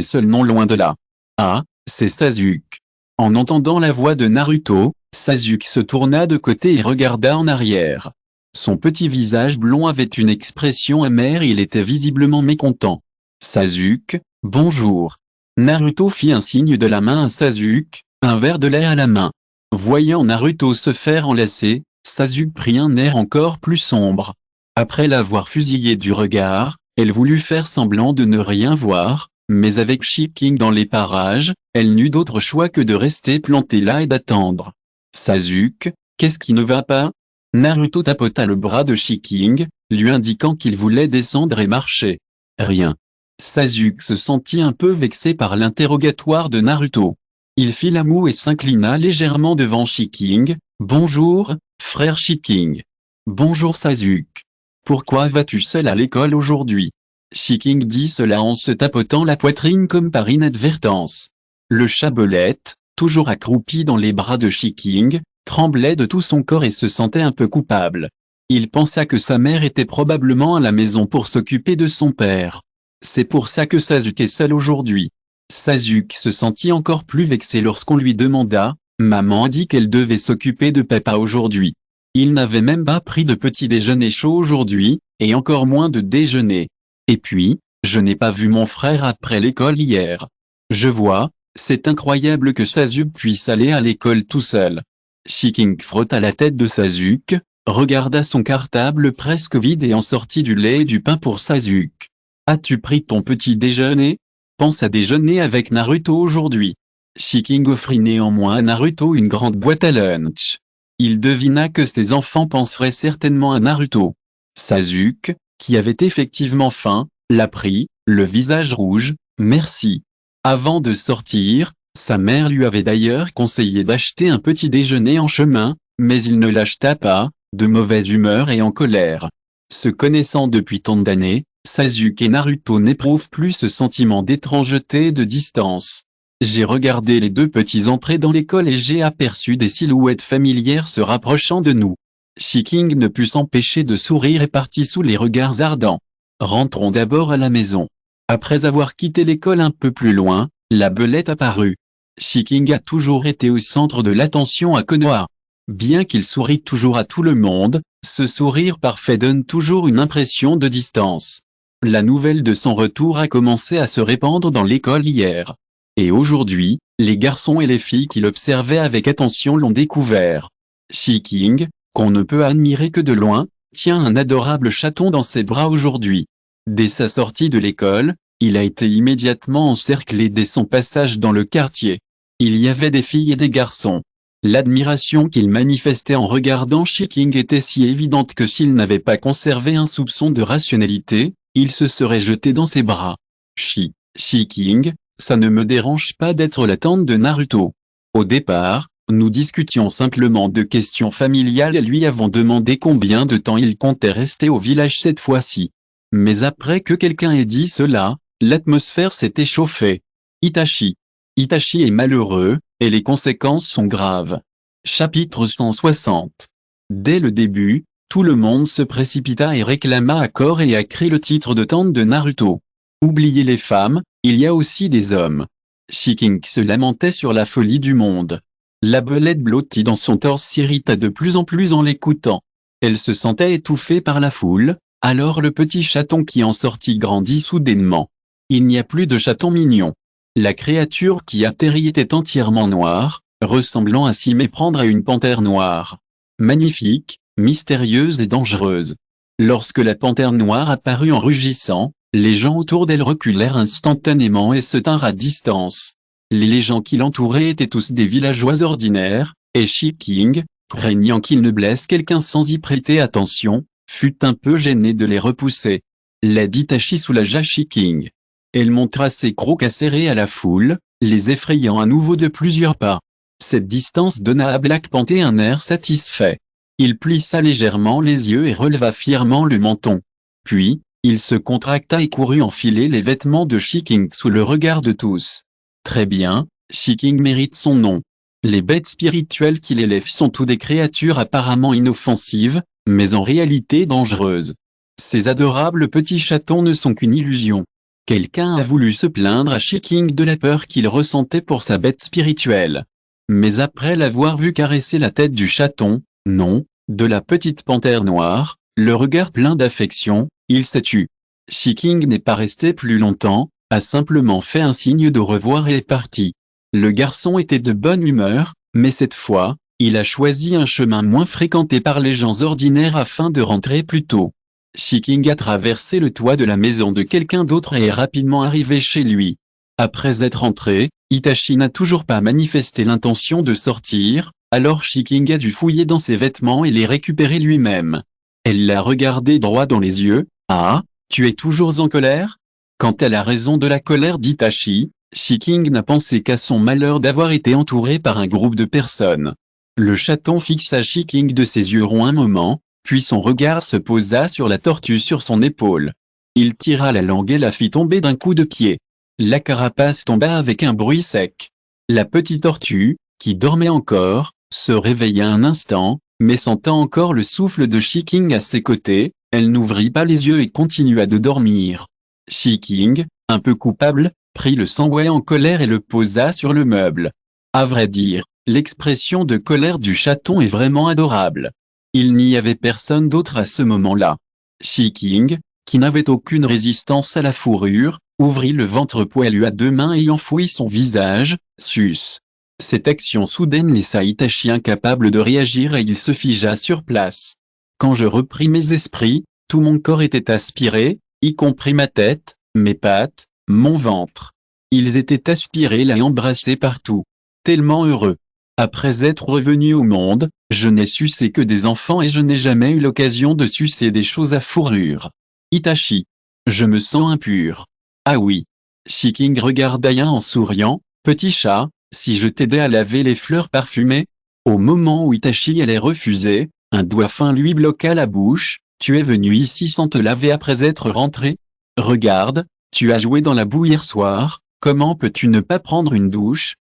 seul non loin de là. Ah, c'est Sasuke. En entendant la voix de Naruto, Sasuke se tourna de côté et regarda en arrière. Son petit visage blond avait une expression amère et il était visiblement mécontent. Sasuke, bonjour. Naruto fit un signe de la main à Sasuke, un verre de lait à la main. Voyant Naruto se faire enlacer, Sasuke prit un air encore plus sombre. Après l'avoir fusillé du regard, elle voulut faire semblant de ne rien voir, mais avec Shiki dans les parages, elle n'eut d'autre choix que de rester plantée là et d'attendre. Sasuke, qu'est-ce qui ne va pas? Naruto tapota le bras de Shiking, lui indiquant qu'il voulait descendre et marcher. Rien. Sasuke se sentit un peu vexé par l'interrogatoire de Naruto. Il fit la moue et s'inclina légèrement devant Shiking. « Bonjour, frère Shiking. »« Bonjour Sasuke. Pourquoi vas-tu seul à l'école aujourd'hui ?» Shiking dit cela en se tapotant la poitrine comme par inadvertance. Le chat Belette, toujours accroupi dans les bras de Shiking, tremblait de tout son corps et se sentait un peu coupable. Il pensa que sa mère était probablement à la maison pour s'occuper de son père. C'est pour ça que Sasuke est seul aujourd'hui. Sasuke se sentit encore plus vexé lorsqu'on lui demanda « Maman a dit qu'elle devait s'occuper de papa aujourd'hui. Il n'avait même pas pris de petit déjeuner chaud aujourd'hui, et encore moins de déjeuner. Et puis, je n'ai pas vu mon frère après l'école hier. Je vois, c'est incroyable que Sasuke puisse aller à l'école tout seul. » Shiking frotta la tête de Sasuke, regarda son cartable presque vide et en sortit du lait et du pain pour Sasuke. « As-tu pris ton petit déjeuner? Pense à déjeuner avec Naruto aujourd'hui. » Shiking offrit néanmoins à Naruto une grande boîte à lunch. Il devina que ses enfants penseraient certainement à Naruto. Sasuke, qui avait effectivement faim, l'a pris, le visage rouge. « Merci. » Avant de sortir, sa mère lui avait d'ailleurs conseillé d'acheter un petit déjeuner en chemin, mais il ne l'acheta pas, de mauvaise humeur et en colère. Se connaissant depuis tant d'années, Sasuke et Naruto n'éprouvent plus ce sentiment d'étrangeté et de distance. J'ai regardé les deux petits entrer dans l'école et j'ai aperçu des silhouettes familières se rapprochant de nous. Shiking ne put s'empêcher de sourire et partit sous les regards ardents. Rentrons d'abord à la maison. Après avoir quitté l'école un peu plus loin, la Belette apparut. Shiking a toujours été au centre de l'attention à Konoha. Bien qu'il sourie toujours à tout le monde, ce sourire parfait donne toujours une impression de distance. La nouvelle de son retour a commencé à se répandre dans l'école hier. Et aujourd'hui, les garçons et les filles qui l'observaient avec attention l'ont découvert. Shiking, qu'on ne peut admirer que de loin, tient un adorable chaton dans ses bras aujourd'hui. Dès sa sortie de l'école, il a été immédiatement encerclé dès son passage dans le quartier. Il y avait des filles et des garçons. L'admiration qu'il manifestait en regardant Shiking était si évidente que s'il n'avait pas conservé un soupçon de rationalité, il se serait jeté dans ses bras. Shiking, ça ne me dérange pas d'être la tante de Naruto. Au départ, nous discutions simplement de questions familiales et lui avons demandé combien de temps il comptait rester au village cette fois-ci. Mais après que quelqu'un ait dit cela, l'atmosphère s'est échauffée. Itachi est malheureux, et les conséquences sont graves. Chapitre 160. Dès le début, tout le monde se précipita et réclama à corps et à cri le titre de tante de Naruto. Oubliez les femmes, il y a aussi des hommes. Shiking se lamentait sur la folie du monde. La Belette blottie dans son torse s'irrita de plus en plus en l'écoutant. Elle se sentait étouffée par la foule, alors le petit chaton qui en sortit grandit soudainement. Il n'y a plus de chaton mignon. La créature qui atterrit était entièrement noire, ressemblant à s'y méprendre à une panthère noire. Magnifique, mystérieuse et dangereuse. Lorsque la panthère noire apparut en rugissant, les gens autour d'elle reculèrent instantanément et se tinrent à distance. Les gens qui l'entouraient étaient tous des villageois ordinaires, et Shiking, craignant qu'il ne blesse quelqu'un sans y prêter attention, fut un peu gêné de les repousser. Lady Itachi soulagea Shiking. Elle montra ses crocs acérés à la foule, les effrayant à nouveau de plusieurs pas. Cette distance donna à Black Panther un air satisfait. Il plissa légèrement les yeux et releva fièrement le menton. Puis, il se contracta et courut enfiler les vêtements de Shiking sous le regard de tous. Très bien, Shiking mérite son nom. Les bêtes spirituelles qu'il élève sont toutes des créatures apparemment inoffensives, mais en réalité dangereuses. Ces adorables petits chatons ne sont qu'une illusion. Quelqu'un a voulu se plaindre à Shiking de la peur qu'il ressentait pour sa bête spirituelle. Mais après l'avoir vu caresser la tête du chaton, non, de la petite panthère noire, le regard plein d'affection, il s'est tu. Shiking n'est pas resté plus longtemps, a simplement fait un signe de revoir et est parti. Le garçon était de bonne humeur, mais cette fois, il a choisi un chemin moins fréquenté par les gens ordinaires afin de rentrer plus tôt. Shiking a traversé le toit de la maison de quelqu'un d'autre et est rapidement arrivé chez lui. Après être entré, Itachi n'a toujours pas manifesté l'intention de sortir, Alors Shiking a dû fouiller dans ses vêtements et les récupérer lui-même. Elle l'a regardé droit dans les yeux. « Ah, tu es toujours en colère ?» Quant à la raison de la colère d'Itachi, Shiking n'a pensé qu'à son malheur d'avoir été entouré par un groupe de personnes. Le chaton fixa Shiking de ses yeux ronds un moment, puis son regard se posa sur la tortue sur son épaule. Il tira la langue et la fit tomber d'un coup de pied. La carapace tomba avec un bruit sec. La petite tortue, qui dormait encore, se réveilla un instant, mais sentant encore le souffle de Shiking à ses côtés, elle n'ouvrit pas les yeux et continua de dormir. Shiking, un peu coupable, prit le sangouet en colère et le posa sur le meuble. À vrai dire, l'expression de colère du chaton est vraiment adorable. Il n'y avait personne d'autre à ce moment-là. Shiking, qui n'avait aucune résistance à la fourrure, ouvrit le ventre poilu à deux mains et enfouit son visage, sus. Cette action soudaine laissa Itachi incapable de réagir et il se figea sur place. Quand je repris mes esprits, tout mon corps était aspiré, y compris ma tête, mes pattes, mon ventre. Ils étaient aspirés et embrassés partout. Tellement heureux. Après être revenu au monde, je n'ai sucé que des enfants et je n'ai jamais eu l'occasion de sucer des choses à fourrure. Itachi. Je me sens impur. Ah oui. Shiking regarda Yin en souriant. Petit chat, si je t'aidais à laver les fleurs parfumées? Au moment où Itachi allait refuser, un doigt fin lui bloqua la bouche. Tu es venu ici sans te laver après être rentré? Regarde, tu as joué dans la boue hier soir, comment peux-tu ne pas prendre une douche?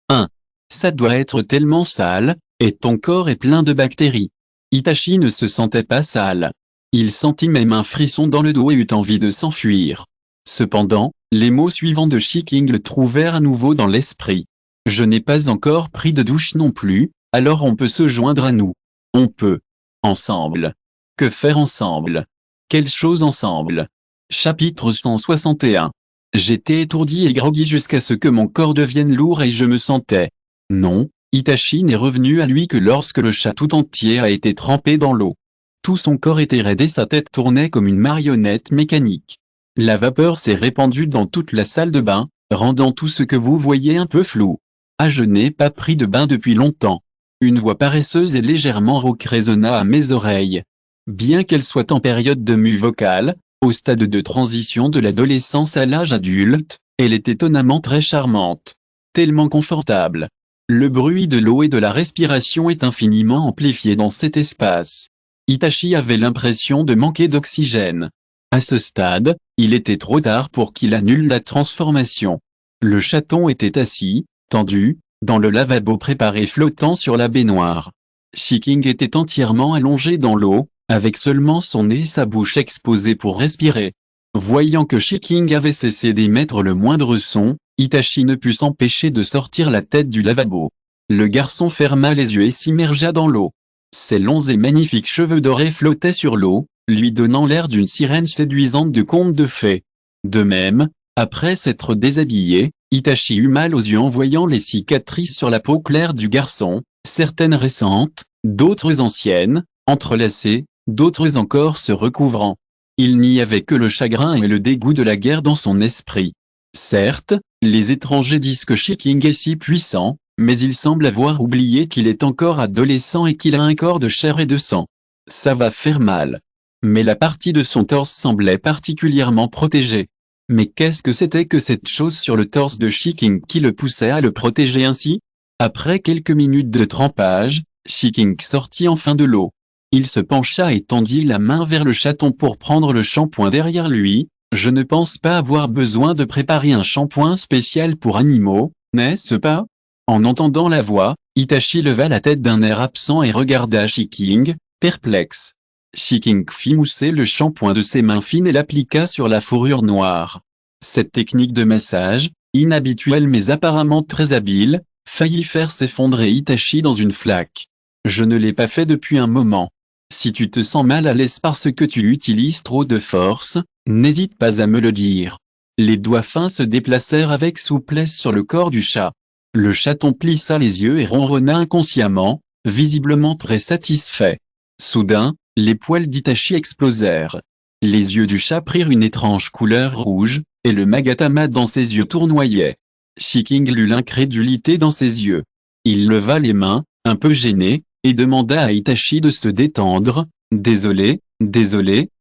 Ça doit être tellement sale, et ton corps est plein de bactéries. Itachi ne se sentait pas sale. Il sentit même un frisson dans le dos et eut envie de s'enfuir. Cependant, les mots suivants de Shiking le trouvèrent à nouveau dans l'esprit. Je n'ai pas encore pris de douche non plus, alors on peut se joindre à nous. On peut. Ensemble. Que faire ensemble? Quelle chose ensemble? Chapitre 161. J'étais étourdi et groggy jusqu'à ce que mon corps devienne lourd et je me sentais. Non, Itachi n'est revenu à lui que lorsque le chat tout entier a été trempé dans l'eau. Tout son corps était raide et sa tête tournait comme une marionnette mécanique. La vapeur s'est répandue dans toute la salle de bain, rendant tout ce que vous voyez un peu flou. Ah, je n'ai pas pris de bain depuis longtemps. Une voix paresseuse et légèrement rauque résonna à mes oreilles. Bien qu'elle soit en période de mue vocale, au stade de transition de l'adolescence à l'âge adulte, elle est étonnamment très charmante. Tellement confortable. Le bruit de l'eau et de la respiration est infiniment amplifié dans cet espace. Itachi avait l'impression de manquer d'oxygène. À ce stade, il était trop tard pour qu'il annule la transformation. Le chaton était assis, tendu, dans le lavabo préparé flottant sur la baignoire. Shiking était entièrement allongé dans l'eau, avec seulement son nez et sa bouche exposés pour respirer. Voyant que Shiking avait cessé d'émettre le moindre son, Itachi ne put s'empêcher de sortir la tête du lavabo. Le garçon ferma les yeux et s'immergea dans l'eau. Ses longs et magnifiques cheveux dorés flottaient sur l'eau, lui donnant l'air d'une sirène séduisante de conte de fées. De même, après s'être déshabillé, Itachi eut mal aux yeux en voyant les cicatrices sur la peau claire du garçon, certaines récentes, d'autres anciennes, entrelacées, d'autres encore se recouvrant. Il n'y avait que le chagrin et le dégoût de la guerre dans son esprit. Certes, les étrangers disent que Shiking est si puissant, mais il semble avoir oublié qu'il est encore adolescent et qu'il a un corps de chair et de sang. Ça va faire mal. Mais la partie de son torse semblait particulièrement protégée. Mais qu'est-ce que c'était que cette chose sur le torse de Shiking qui le poussait à le protéger ainsi? Après quelques minutes de trempage, Shiking sortit enfin de l'eau. Il se pencha et tendit la main vers le chaton pour prendre le shampoing derrière lui. Je ne pense pas avoir besoin de préparer un shampoing spécial pour animaux, n'est-ce pas? En entendant la voix, Itachi leva la tête d'un air absent et regarda Shiking, perplexe. Shiking fit mousser le shampoing de ses mains fines et l'appliqua sur la fourrure noire. Cette technique de massage, inhabituelle mais apparemment très habile, faillit faire s'effondrer Itachi dans une flaque. Je ne l'ai pas fait depuis un moment. Si tu te sens mal à l'aise parce que tu utilises trop de force, n'hésite pas à me le dire. Les doigts fins se déplacèrent avec souplesse sur le corps du chat. Le chaton plissa les yeux et ronronna inconsciemment, visiblement très satisfait. Soudain, les poils d'Itachi explosèrent. Les yeux du chat prirent une étrange couleur rouge, et le magatama dans ses yeux tournoyait. Shiking lut l'incrédulité dans ses yeux. Il leva les mains, un peu gêné, et demanda à Itachi de se détendre. Désolé,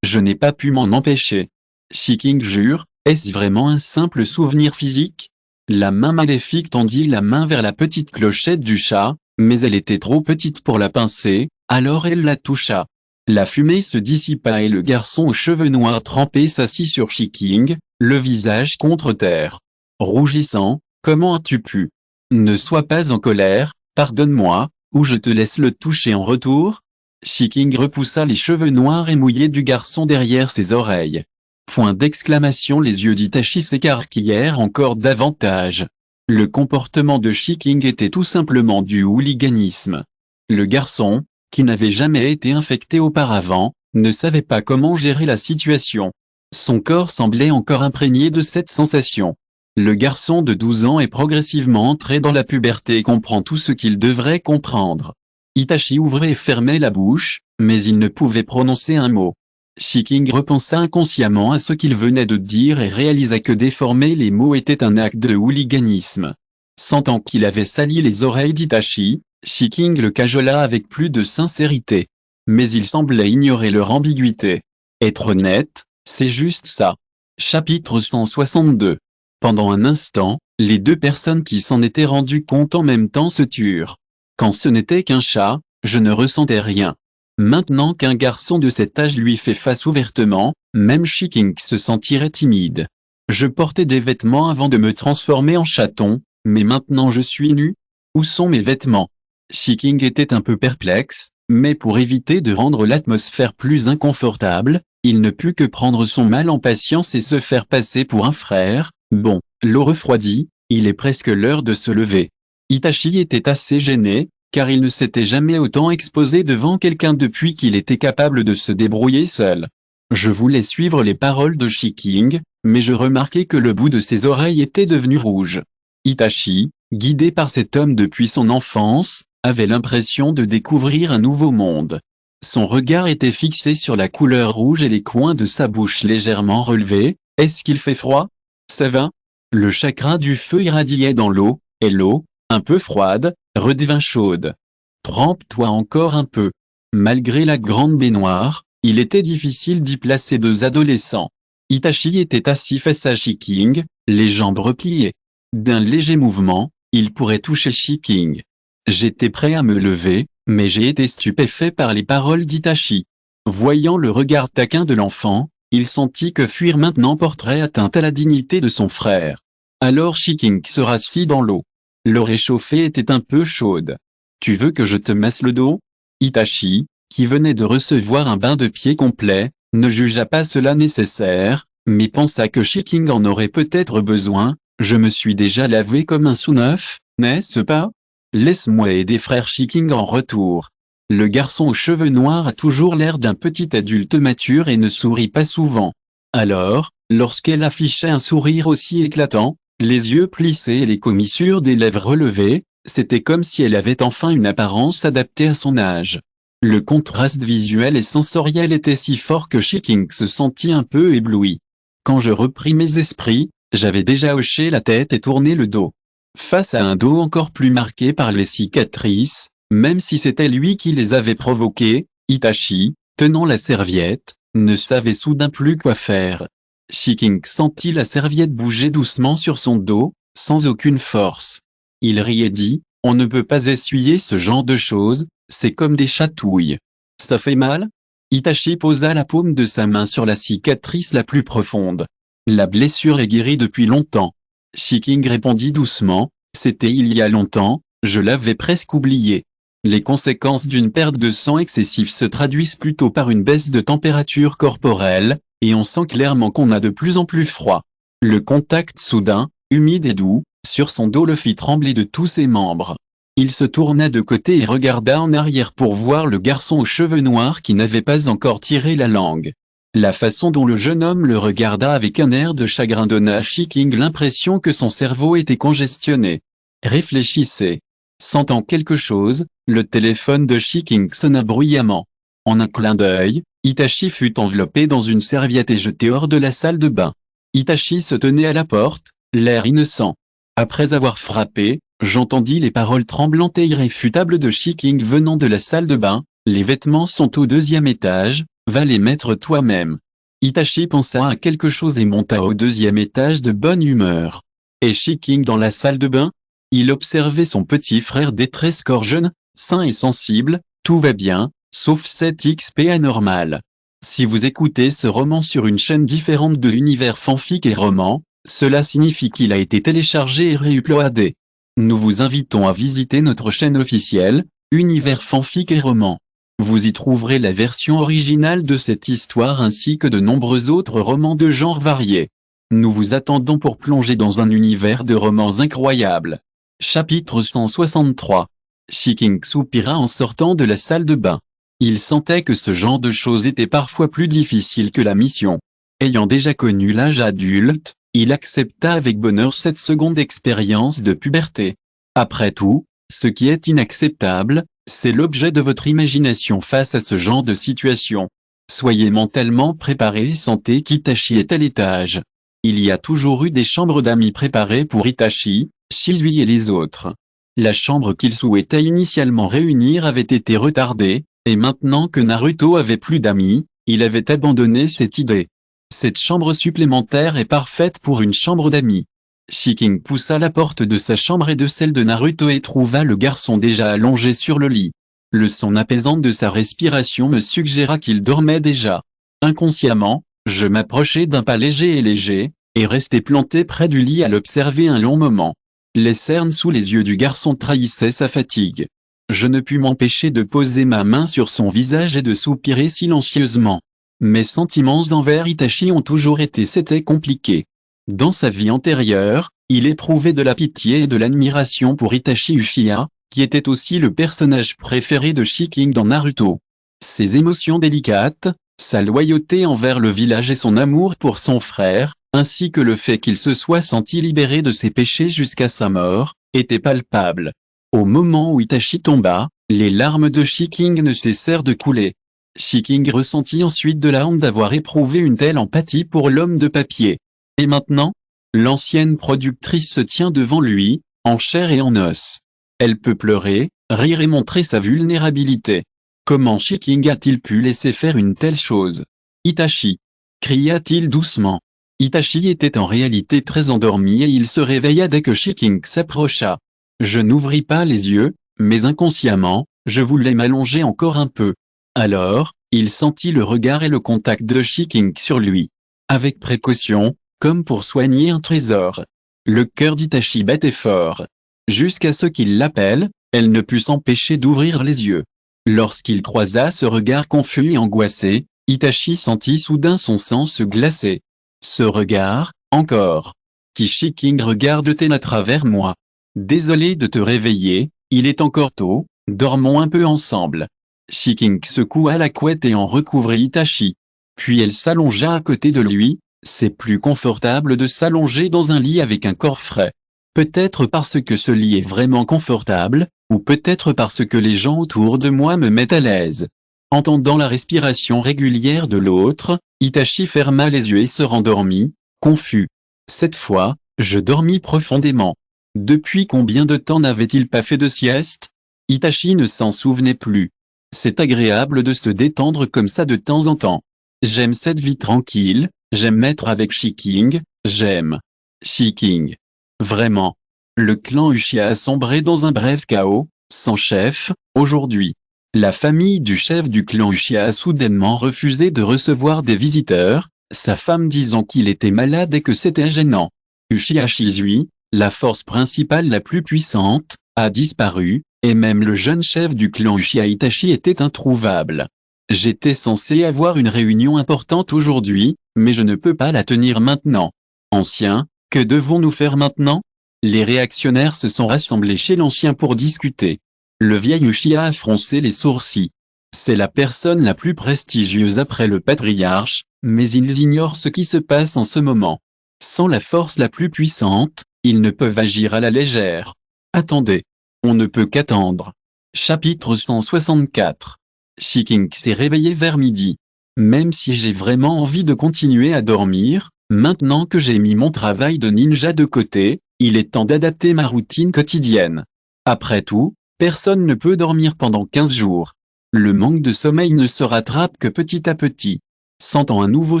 je n'ai pas pu m'en empêcher. Shiking jure, est-ce vraiment un simple souvenir physique? La main maléfique tendit la main vers la petite clochette du chat, mais elle était trop petite pour la pincer, alors elle la toucha. La fumée se dissipa et le garçon aux cheveux noirs trempés s'assit sur Shiking, le visage contre terre. Rougissant, comment as-tu pu? Ne sois pas en colère, pardonne-moi, ou je te laisse le toucher en retour. Shiking repoussa les cheveux noirs et mouillés du garçon derrière ses oreilles. Point d'exclamation, les yeux d'Itachi s'écarquillèrent encore davantage. Le comportement de Shiking était tout simplement du hooliganisme. Le garçon, qui n'avait jamais été infecté auparavant, ne savait pas comment gérer la situation. Son corps semblait encore imprégné de cette sensation. Le garçon de 12 ans est progressivement entré dans la puberté et comprend tout ce qu'il devrait comprendre. Itachi ouvrait et fermait la bouche, mais il ne pouvait prononcer un mot. Shiking repensa inconsciemment à ce qu'il venait de dire et réalisa que déformer les mots était un acte de hooliganisme. Sentant qu'il avait sali les oreilles d'Itachi, Shiking le cajola avec plus de sincérité. Mais il semblait ignorer leur ambiguïté. Être honnête, c'est juste ça. Chapitre 162. Pendant un instant, les deux personnes qui s'en étaient rendues compte en même temps se turent. Quand ce n'était qu'un chat, je ne ressentais rien. Maintenant qu'un garçon de cet âge lui fait face ouvertement, même Shiking se sentirait timide. Je portais des vêtements avant de me transformer en chaton, mais maintenant je suis nu. Où sont mes vêtements? Shiking était un peu perplexe, mais pour éviter de rendre l'atmosphère plus inconfortable, il ne put que prendre son mal en patience et se faire passer pour un frère. Bon, l'eau refroidit, il est presque l'heure de se lever. Itachi était assez gêné, car il ne s'était jamais autant exposé devant quelqu'un depuis qu'il était capable de se débrouiller seul. Je voulais suivre les paroles de Shiking, mais je remarquai que le bout de ses oreilles était devenu rouge. Itachi, guidé par cet homme depuis son enfance, avait l'impression de découvrir un nouveau monde. Son regard était fixé sur la couleur rouge et les coins de sa bouche légèrement relevés. Est-ce qu'il fait froid? Ça va? Le chakra du feu irradiait dans l'eau, et l'eau, un peu froide, redevint chaude. Trempe-toi encore un peu. Malgré la grande baignoire, il était difficile d'y placer deux adolescents. Itachi était assis face à Shiking, les jambes repliées. D'un léger mouvement, il pourrait toucher Shiking. J'étais prêt à me lever, mais j'ai été stupéfait par les paroles d'Itachi. Voyant le regard taquin de l'enfant, il sentit que fuir maintenant porterait atteinte à la dignité de son frère. Alors Shiking se rassit dans l'eau. L'eau réchauffée était un peu chaude. Tu veux que je te masse le dos? Itachi, qui venait de recevoir un bain de pied complet, ne jugea pas cela nécessaire, mais pensa que Shiking en aurait peut-être besoin. Je me suis déjà lavé comme un sous-neuf, n'est-ce pas? Laisse-moi aider frère Shiking en retour. Le garçon aux cheveux noirs a toujours l'air d'un petit adulte mature et ne sourit pas souvent. Alors, lorsqu'elle affichait un sourire aussi éclatant, les yeux plissés et les commissures des lèvres relevées, c'était comme si elle avait enfin une apparence adaptée à son âge. Le contraste visuel et sensoriel était si fort que Shiking se sentit un peu ébloui. Quand je repris mes esprits, j'avais déjà hoché la tête et tourné le dos. Face à un dos encore plus marqué par les cicatrices, même si c'était lui qui les avait provoquées, Itachi, tenant la serviette, ne savait soudain plus quoi faire. Shiking sentit la serviette bouger doucement sur son dos, sans aucune force. Il rit et dit, on ne peut pas essuyer ce genre de choses, c'est comme des chatouilles. Ça fait mal? Itachi posa la paume de sa main sur la cicatrice la plus profonde. La blessure est guérie depuis longtemps. Shiking répondit doucement, c'était il y a longtemps, je l'avais presque oublié. Les conséquences d'une perte de sang excessive se traduisent plutôt par une baisse de température corporelle, et on sent clairement qu'on a de plus en plus froid. Le contact soudain, humide et doux, sur son dos le fit trembler de tous ses membres. Il se tourna de côté et regarda en arrière pour voir le garçon aux cheveux noirs qui n'avait pas encore tiré la langue. La façon dont le jeune homme le regarda avec un air de chagrin donna à Shiking l'impression que son cerveau était congestionné. Réfléchissez. Sentant quelque chose, le téléphone de Shiking sonna bruyamment. En un clin d'œil, Itachi fut enveloppé dans une serviette et jeté hors de la salle de bain. Itachi se tenait à la porte, l'air innocent. Après avoir frappé, J'entendis les paroles tremblantes et irréfutables de Shiking venant de la salle de bain. Les vêtements sont au 2e étage, va les mettre toi-même. Itachi pensa à quelque chose et monta au 2e étage de bonne humeur. Et Shiking dans la salle de bain? Il observait son petit frère détresse corps jeune, sain et sensible, tout va bien, sauf cet XP anormal. Si vous écoutez ce roman sur une chaîne différente de Univers Fanfic et Roman, cela signifie qu'il a été téléchargé et réuploadé. Nous vous invitons à visiter notre chaîne officielle, Univers Fanfic et Roman. Vous y trouverez la version originale de cette histoire ainsi que de nombreux autres romans de genres variés. Nous vous attendons pour plonger dans un univers de romans incroyables. Chapitre 163. Shiking soupira en sortant de la salle de bain. Il sentait que ce genre de choses était parfois plus difficile que la mission. Ayant déjà connu l'âge adulte, il accepta avec bonheur cette seconde expérience de puberté. Après tout, ce qui est inacceptable, c'est l'objet de votre imagination face à ce genre de situation. Soyez mentalement préparés et sentez qu'Itachi est à l'étage. Il y a toujours eu des chambres d'amis préparées pour Itachi, Shizui et les autres. La chambre qu'il souhaitait initialement réunir avait été retardée, et maintenant que Naruto avait plus d'amis, il avait abandonné cette idée. Cette chambre supplémentaire est parfaite pour une chambre d'amis. Shiking poussa la porte de sa chambre et de celle de Naruto et trouva le garçon déjà allongé sur le lit. Le son apaisant de sa respiration me suggéra qu'il dormait déjà. Inconsciemment, je m'approchai d'un pas léger, et restai planté près du lit à l'observer un long moment. Les cernes sous les yeux du garçon trahissaient sa fatigue. Je ne pus m'empêcher de poser ma main sur son visage et de soupirer silencieusement. Mes sentiments envers Itachi ont toujours été c'était compliqué. Dans sa vie antérieure, il éprouvait de la pitié et de l'admiration pour Itachi Uchiha, qui était aussi le personnage préféré de Shiking dans Naruto. Ses émotions délicates, sa loyauté envers le village et son amour pour son frère, ainsi que le fait qu'il se soit senti libéré de ses péchés jusqu'à sa mort, étaient palpables. Au moment où Itachi tomba, les larmes de Shiking ne cessèrent de couler. Shiking ressentit ensuite de la honte d'avoir éprouvé une telle empathie pour l'homme de papier. Et maintenant? L'ancienne productrice se tient devant lui, en chair et en os. Elle peut pleurer, rire et montrer sa vulnérabilité. Comment Shiking a-t-il pu laisser faire une telle chose? Itachi! Cria-t-il doucement. Itachi était en réalité très endormi et il se réveilla dès que Shiking s'approcha. Je n'ouvris pas les yeux, mais inconsciemment, je voulais m'allonger encore un peu. Alors, il sentit le regard et le contact de Shiking sur lui. Avec précaution, comme pour soigner un trésor. Le cœur d'Itachi battait fort. Jusqu'à ce qu'il l'appelle, elle ne put s'empêcher d'ouvrir les yeux. Lorsqu'il croisa ce regard confus et angoissé, Itachi sentit soudain son sang se glacer. Ce regard, encore. Qui Shiking regarde-t-elle à travers moi? Désolé de te réveiller, il est encore tôt, dormons un peu ensemble. Shiking secoua la couette et en recouvrit Itachi. Puis elle s'allongea à côté de lui. C'est plus confortable de s'allonger dans un lit avec un corps frais. Peut-être parce que ce lit est vraiment confortable, ou peut-être parce que les gens autour de moi me mettent à l'aise. Entendant la respiration régulière de l'autre, Itachi ferma les yeux et se rendormit, confus. Cette fois, je dormis profondément. Depuis combien de temps n'avait-il pas fait de sieste? Itachi ne s'en souvenait plus. C'est agréable de se détendre comme ça de temps en temps. J'aime cette vie tranquille, j'aime être avec Shiking, j'aime Shiking. Vraiment. Le clan Uchiha a sombré dans un bref chaos, sans chef, aujourd'hui. La famille du chef du clan Uchiha a soudainement refusé de recevoir des visiteurs, sa femme disant qu'il était malade et que c'était gênant. Uchiha Shizui, la force principale la plus puissante, a disparu, et même le jeune chef du clan Uchiha Itachi était introuvable. J'étais censé avoir une réunion importante aujourd'hui, mais je ne peux pas la tenir maintenant. Ancien, que devons-nous faire maintenant? Les réactionnaires se sont rassemblés chez l'ancien pour discuter. Le vieil Uchiha a froncé les sourcils. C'est la personne la plus prestigieuse après le patriarche, mais ils ignorent ce qui se passe en ce moment. Sans la force la plus puissante, ils ne peuvent agir à la légère. Attendez. On ne peut qu'attendre. Chapitre 164. Shiking s'est réveillé vers midi. Même si j'ai vraiment envie de continuer à dormir, maintenant que j'ai mis mon travail de ninja de côté, Il est temps d'adapter ma routine quotidienne. Après tout, personne ne peut dormir pendant 15 jours. Le manque de sommeil ne se rattrape que petit à petit. Sentant un nouveau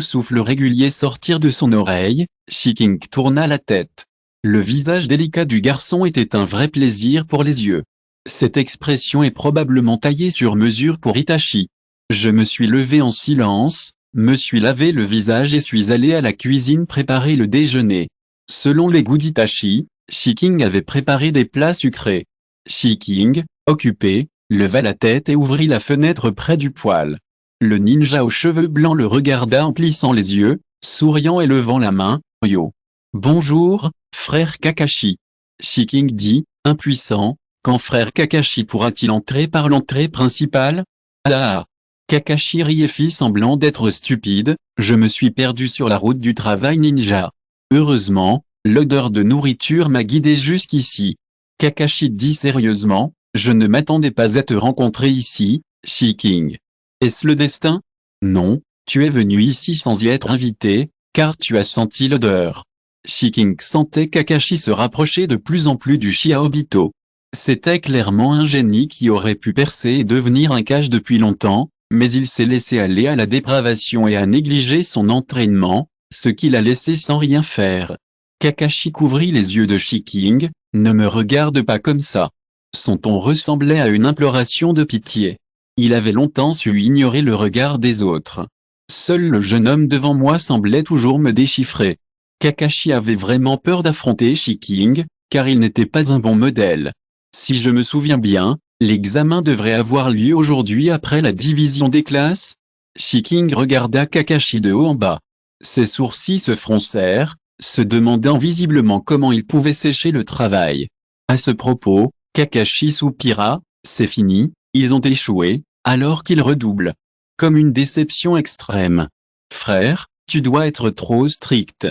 souffle régulier sortir de son oreille, Shiking tourna la tête. Le visage délicat du garçon était un vrai plaisir pour les yeux. Cette expression est probablement taillée sur mesure pour Itachi. Je me suis levé en silence, me suis lavé le visage et suis allé à la cuisine préparer le déjeuner. Selon les goûts d'Itachi, Shiking avait préparé des plats sucrés. Shiking, occupé, leva la tête et ouvrit la fenêtre près du poêle. Le ninja aux cheveux blancs le regarda en plissant les yeux, souriant et levant la main. « Yo. Bonjour, frère Kakashi. » Shiking dit, impuissant. « Quand frère Kakashi pourra-t-il entrer par l'entrée principale ?»« Ah. Kakashi rit et fit semblant d'être stupide. « Je me suis perdu sur la route du travail ninja. Heureusement, l'odeur de nourriture m'a guidé jusqu'ici. » Kakashi dit sérieusement, « Je ne m'attendais pas à te rencontrer ici, Shiking. Est-ce le destin? Non, tu es venu ici sans y être invité, car tu as senti l'odeur. » Shiking sentait Kakashi se rapprocher de plus en plus du Shiaobito. C'était clairement un génie qui aurait pu percer et devenir un Kage depuis longtemps, mais il s'est laissé aller à la dépravation et a négligé son entraînement, ce qui l'a laissé sans rien faire. Kakashi couvrit les yeux de Shiking, « Ne me regarde pas comme ça. » Son ton ressemblait à une imploration de pitié. Il avait longtemps su ignorer le regard des autres. Seul le jeune homme devant moi semblait toujours me déchiffrer. Kakashi avait vraiment peur d'affronter Shiking, car il n'était pas un bon modèle. Si je me souviens bien, l'examen devrait avoir lieu aujourd'hui après la division des classes. Shiking regarda Kakashi de haut en bas. Ses sourcils se froncèrent, se demandant visiblement comment il pouvait sécher le travail. À ce propos, Kakashi soupira, « C'est fini, ils ont échoué, alors qu'il redouble. Comme une déception extrême. Frère, tu dois être trop strict. »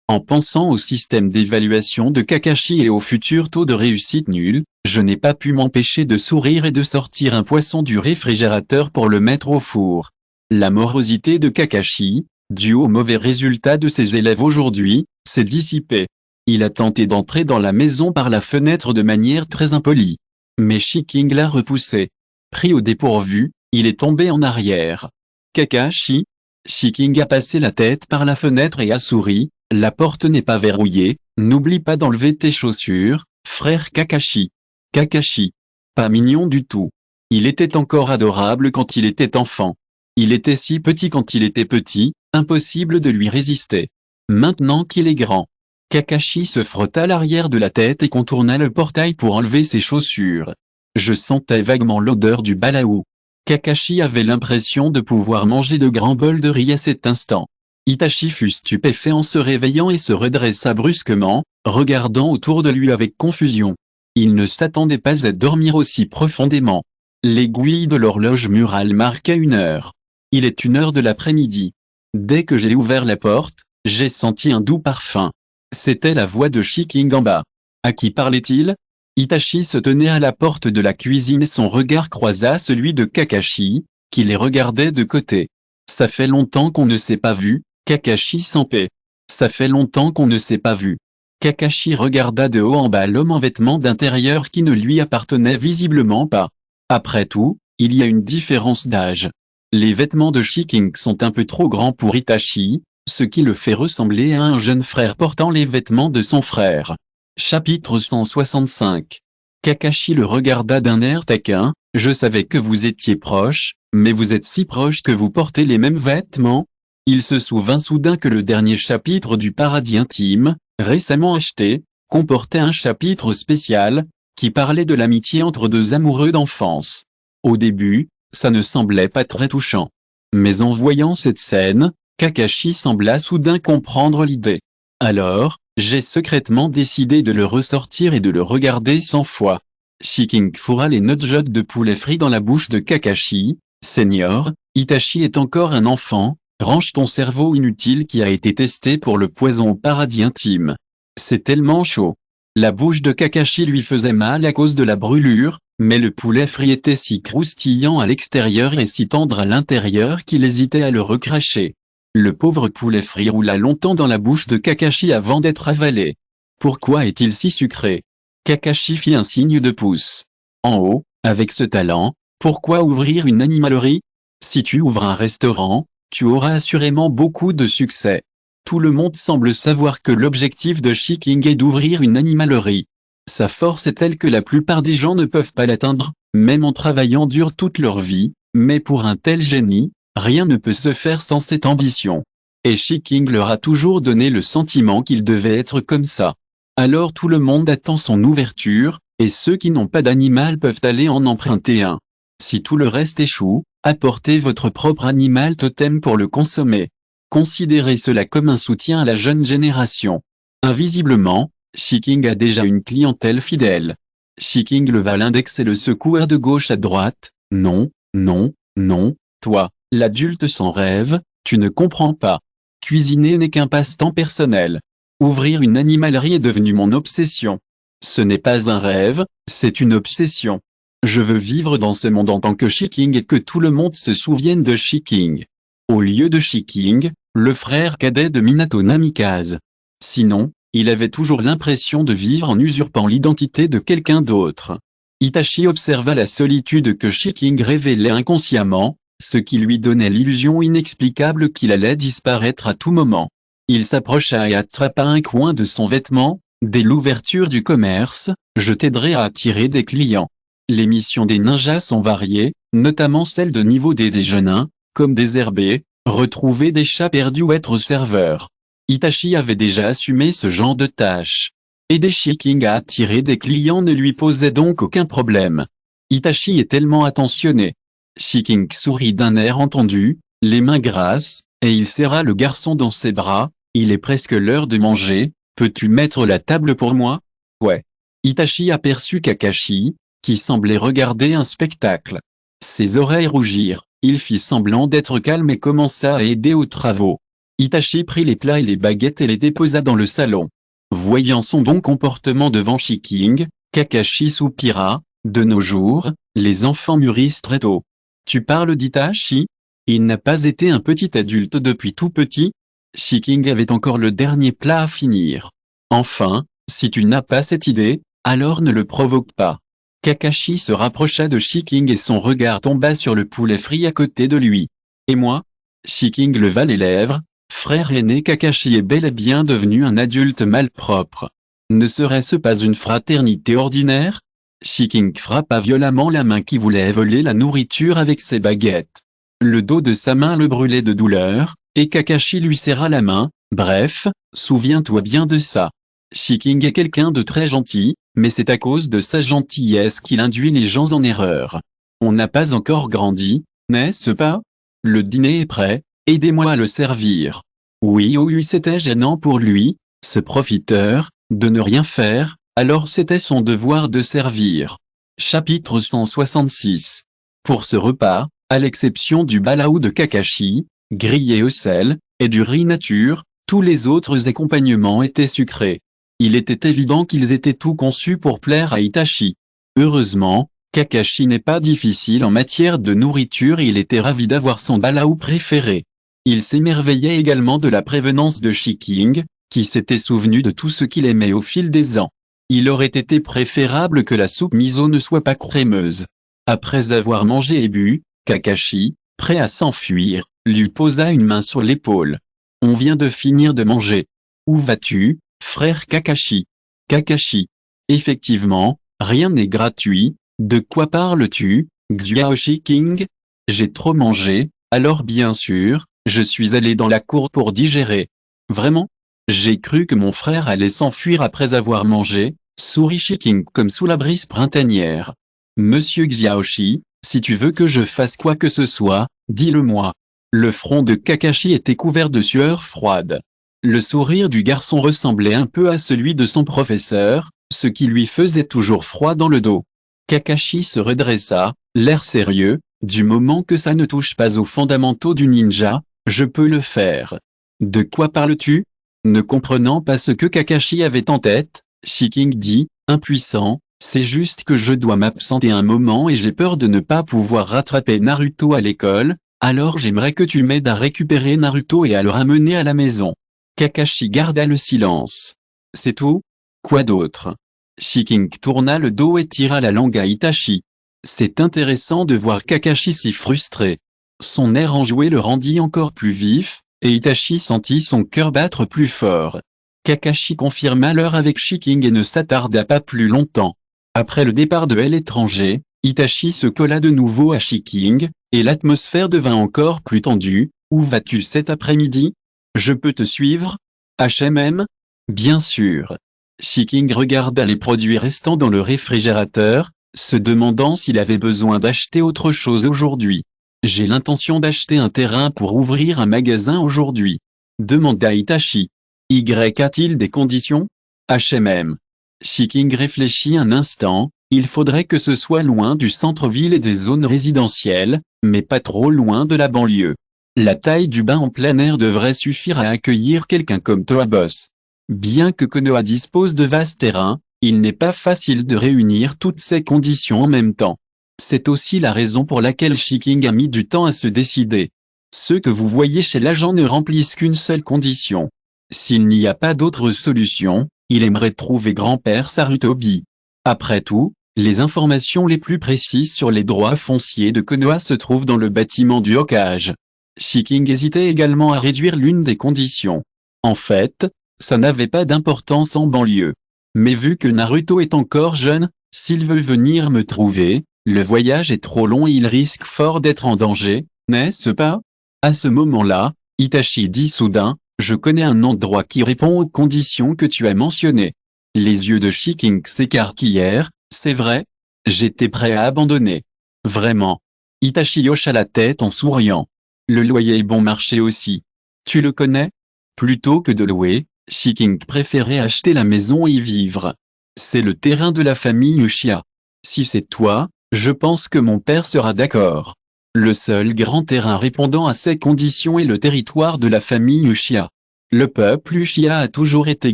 En pensant au système d'évaluation de Kakashi et au futur taux de réussite nul, je n'ai pas pu m'empêcher de sourire et de sortir un poisson du réfrigérateur pour le mettre au four. La morosité de Kakashi, due aux mauvais résultats de ses élèves aujourd'hui, s'est dissipée. Il a tenté d'entrer dans la maison par la fenêtre de manière très impolie. Mais Shiking l'a repoussé. Pris au dépourvu, il est tombé en arrière. Kakashi? Shiking a passé la tête par la fenêtre et a souri. « La porte n'est pas verrouillée, n'oublie pas d'enlever tes chaussures, frère Kakashi. » Kakashi. Pas mignon du tout. Il était encore adorable quand il était enfant. Il était si petit quand il était petit, impossible de lui résister. Maintenant qu'il est grand. Kakashi se frotta l'arrière de la tête et contourna le portail pour enlever ses chaussures. Je sentais vaguement l'odeur du balaou. Kakashi avait l'impression de pouvoir manger de grands bols de riz à cet instant. Itachi fut stupéfait en se réveillant et se redressa brusquement, regardant autour de lui avec confusion. Il ne s'attendait pas à dormir aussi profondément. L'aiguille de l'horloge murale marquait 1h. Il est 1h de l'après-midi. Dès que j'ai ouvert la porte, j'ai senti un doux parfum. C'était la voix de Shiking en bas. À qui parlait-il? Itachi se tenait à la porte de la cuisine et son regard croisa celui de Kakashi, qui les regardait de côté. Ça fait longtemps qu'on ne s'est pas vu, Kakashi sans paix. Ça fait longtemps qu'on ne s'est pas vu. Kakashi regarda de haut en bas l'homme en vêtements d'intérieur qui ne lui appartenait visiblement pas. Après tout, il y a une différence d'âge. Les vêtements de Shiking sont un peu trop grands pour Itachi, ce qui le fait ressembler à un jeune frère portant les vêtements de son frère. Chapitre 165. Kakashi le regarda d'un air taquin, « Je savais que vous étiez proches, mais vous êtes si proches que vous portez les mêmes vêtements ?» Il se souvint soudain que le dernier chapitre du Paradis intime, récemment acheté, comportait un chapitre spécial, qui parlait de l'amitié entre deux amoureux d'enfance. Au début, ça ne semblait pas très touchant. Mais en voyant cette scène, Kakashi sembla soudain comprendre l'idée. Alors, j'ai secrètement décidé de le ressortir et de le regarder 100 fois. Shiking fourra les nudjots de poulet frit dans la bouche de Kakashi. « Seigneur, Itachi est encore un enfant, range ton cerveau inutile qui a été testé pour le poison au paradis intime. C'est tellement chaud. » La bouche de Kakashi lui faisait mal à cause de la brûlure, mais le poulet frit était si croustillant à l'extérieur et si tendre à l'intérieur qu'il hésitait à le recracher. Le pauvre poulet frit roula longtemps dans la bouche de Kakashi avant d'être avalé. Pourquoi est-il si sucré? Kakashi fit un signe de pouce. En haut, avec ce talent, pourquoi ouvrir une animalerie? Si tu ouvres un restaurant, tu auras assurément beaucoup de succès. Tout le monde semble savoir que l'objectif de Shiking est d'ouvrir une animalerie. Sa force est telle que la plupart des gens ne peuvent pas l'atteindre, même en travaillant dur toute leur vie, mais pour un tel génie, rien ne peut se faire sans cette ambition. Et Shiking leur a toujours donné le sentiment qu'il devait être comme ça. Alors tout le monde attend son ouverture, et ceux qui n'ont pas d'animal peuvent aller en emprunter un. Si tout le reste échoue, apportez votre propre animal totem pour le consommer. Considérez cela comme un soutien à la jeune génération. Invisiblement, Shiking a déjà une clientèle fidèle. Shiking leva l'index et le secoua de gauche à droite. Non, non, non, toi, l'adulte sans rêve, tu ne comprends pas. Cuisiner n'est qu'un passe-temps personnel. Ouvrir une animalerie est devenu mon obsession. Ce n'est pas un rêve, c'est une obsession. Je veux vivre dans ce monde en tant que Shiking et que tout le monde se souvienne de Shiking. Au lieu de Shiking, le frère cadet de Minato Namikaze. Sinon, il avait toujours l'impression de vivre en usurpant l'identité de quelqu'un d'autre. Itachi observa la solitude que Shiking révélait inconsciemment, ce qui lui donnait l'illusion inexplicable qu'il allait disparaître à tout moment. Il s'approcha et attrapa un coin de son vêtement. Dès l'ouverture du commerce, je t'aiderai à attirer des clients. Les missions des ninjas sont variées, notamment celles de niveau des déjeunins, comme désherber, retrouver des chats perdus ou être serveur. Itachi avait déjà assumé ce genre de tâches. Aider Shiking à attirer des clients ne lui posait donc aucun problème. Itachi est tellement attentionné. Shiking sourit d'un air entendu, les mains grasses, et il serra le garçon dans ses bras. Il est presque l'heure de manger, peux-tu mettre la table pour moi? Ouais. Itachi aperçut Kakashi, qui semblait regarder un spectacle. Ses oreilles rougirent, il fit semblant d'être calme et commença à aider aux travaux. Itachi prit les plats et les baguettes et les déposa dans le salon. Voyant son bon comportement devant Shiking, Kakashi soupira. De nos jours, les enfants mûrissent très tôt. Tu parles d'Itachi? Il n'a pas été un petit adulte depuis tout petit? Shiking avait encore le dernier plat à finir. Enfin, si tu n'as pas cette idée, alors ne le provoque pas. Kakashi se rapprocha de Shiking et son regard tomba sur le poulet frit à côté de lui. Et moi? Shiking leva les lèvres. Frère aîné Kakashi est bel et bien devenu un adulte malpropre. Ne serait-ce pas une fraternité ordinaire? Shiking frappa violemment la main qui voulait voler la nourriture avec ses baguettes. Le dos de sa main le brûlait de douleur, et Kakashi lui serra la main. Bref, souviens-toi bien de ça. Shiking est quelqu'un de très gentil, mais c'est à cause de sa gentillesse qu'il induit les gens en erreur. On n'a pas encore grandi, n'est-ce pas? Le dîner est prêt, aidez-moi à le servir. Oui, oh oui, c'était gênant pour lui, ce profiteur, de ne rien faire, alors c'était son devoir de servir. Chapitre 166. Pour ce repas, à l'exception du balaou de Kakashi, grillé au sel, et du riz nature, tous les autres accompagnements étaient sucrés. Il était évident qu'ils étaient tout conçus pour plaire à Itachi. Heureusement, Kakashi n'est pas difficile en matière de nourriture et il était ravi d'avoir son balaou préféré. Il s'émerveillait également de la prévenance de Shiking, qui s'était souvenu de tout ce qu'il aimait au fil des ans. Il aurait été préférable que la soupe miso ne soit pas crémeuse. Après avoir mangé et bu, Kakashi, prêt à s'enfuir, lui posa une main sur l'épaule. On vient de finir de manger. Où vas-tu, frère Kakashi? Kakashi. Effectivement, rien n'est gratuit. De quoi parles-tu, Xiao Shiking? J'ai trop mangé, alors bien sûr, je suis allé dans la cour pour digérer. Vraiment? J'ai cru que mon frère allait s'enfuir après avoir mangé, sourit Shiking comme sous la brise printanière. Monsieur Xiaoshi, si tu veux que je fasse quoi que ce soit, dis-le-moi. Le front de Kakashi était couvert de sueur froide. Le sourire du garçon ressemblait un peu à celui de son professeur, ce qui lui faisait toujours froid dans le dos. Kakashi se redressa, l'air sérieux, du moment que ça ne touche pas aux fondamentaux du ninja, je peux le faire. De quoi parles-tu? Ne comprenant pas ce que Kakashi avait en tête, Shiking dit, impuissant, c'est juste que je dois m'absenter un moment et j'ai peur de ne pas pouvoir rattraper Naruto à l'école, alors j'aimerais que tu m'aides à récupérer Naruto et à le ramener à la maison. Kakashi garda le silence. C'est tout? Quoi d'autre? Shiking tourna le dos et tira la langue à Itachi. C'est intéressant de voir Kakashi si frustré. Son air enjoué le rendit encore plus vif, et Itachi sentit son cœur battre plus fort. Kakashi confirma l'heure avec Shiking et ne s'attarda pas plus longtemps. Après le départ de l'étranger, Itachi se colla de nouveau à Shiking, et l'atmosphère devint encore plus tendue. Où vas-tu cet après-midi? Je peux te suivre? H&M? Bien sûr. Shiking regarda les produits restants dans le réfrigérateur, se demandant s'il avait besoin d'acheter autre chose aujourd'hui. J'ai l'intention d'acheter un terrain pour ouvrir un magasin aujourd'hui, demanda Itachi. Y a-t-il des conditions? H&M. Shiking réfléchit un instant, il faudrait que ce soit loin du centre-ville et des zones résidentielles, mais pas trop loin de la banlieue. La taille du bain en plein air devrait suffire à accueillir quelqu'un comme Toa Boss. Bien que Konoha dispose de vastes terrains, il n'est pas facile de réunir toutes ces conditions en même temps. C'est aussi la raison pour laquelle Shiking a mis du temps à se décider. Ceux que vous voyez chez l'agent ne remplissent qu'une seule condition. S'il n'y a pas d'autre solution, il aimerait trouver grand-père Sarutobi. Après tout, les informations les plus précises sur les droits fonciers de Konoha se trouvent dans le bâtiment du Hokage. Shiking hésitait également à réduire l'une des conditions. En fait, ça n'avait pas d'importance en banlieue. Mais vu que Naruto est encore jeune, s'il veut venir me trouver, le voyage est trop long et il risque fort d'être en danger, n'est-ce pas? À ce moment-là, Itachi dit soudain, je connais un endroit qui répond aux conditions que tu as mentionnées. Les yeux de Shiking s'écarquillèrent, c'est vrai? J'étais prêt à abandonner. Vraiment. Itachi hocha la tête en souriant. Le loyer est bon marché aussi. Tu le connais? Plutôt que de louer, Shiking préférait acheter la maison et y vivre. C'est le terrain de la famille Uchiha. Si c'est toi, je pense que mon père sera d'accord. Le seul grand terrain répondant à ces conditions est le territoire de la famille Uchiha. Le peuple Uchiha a toujours été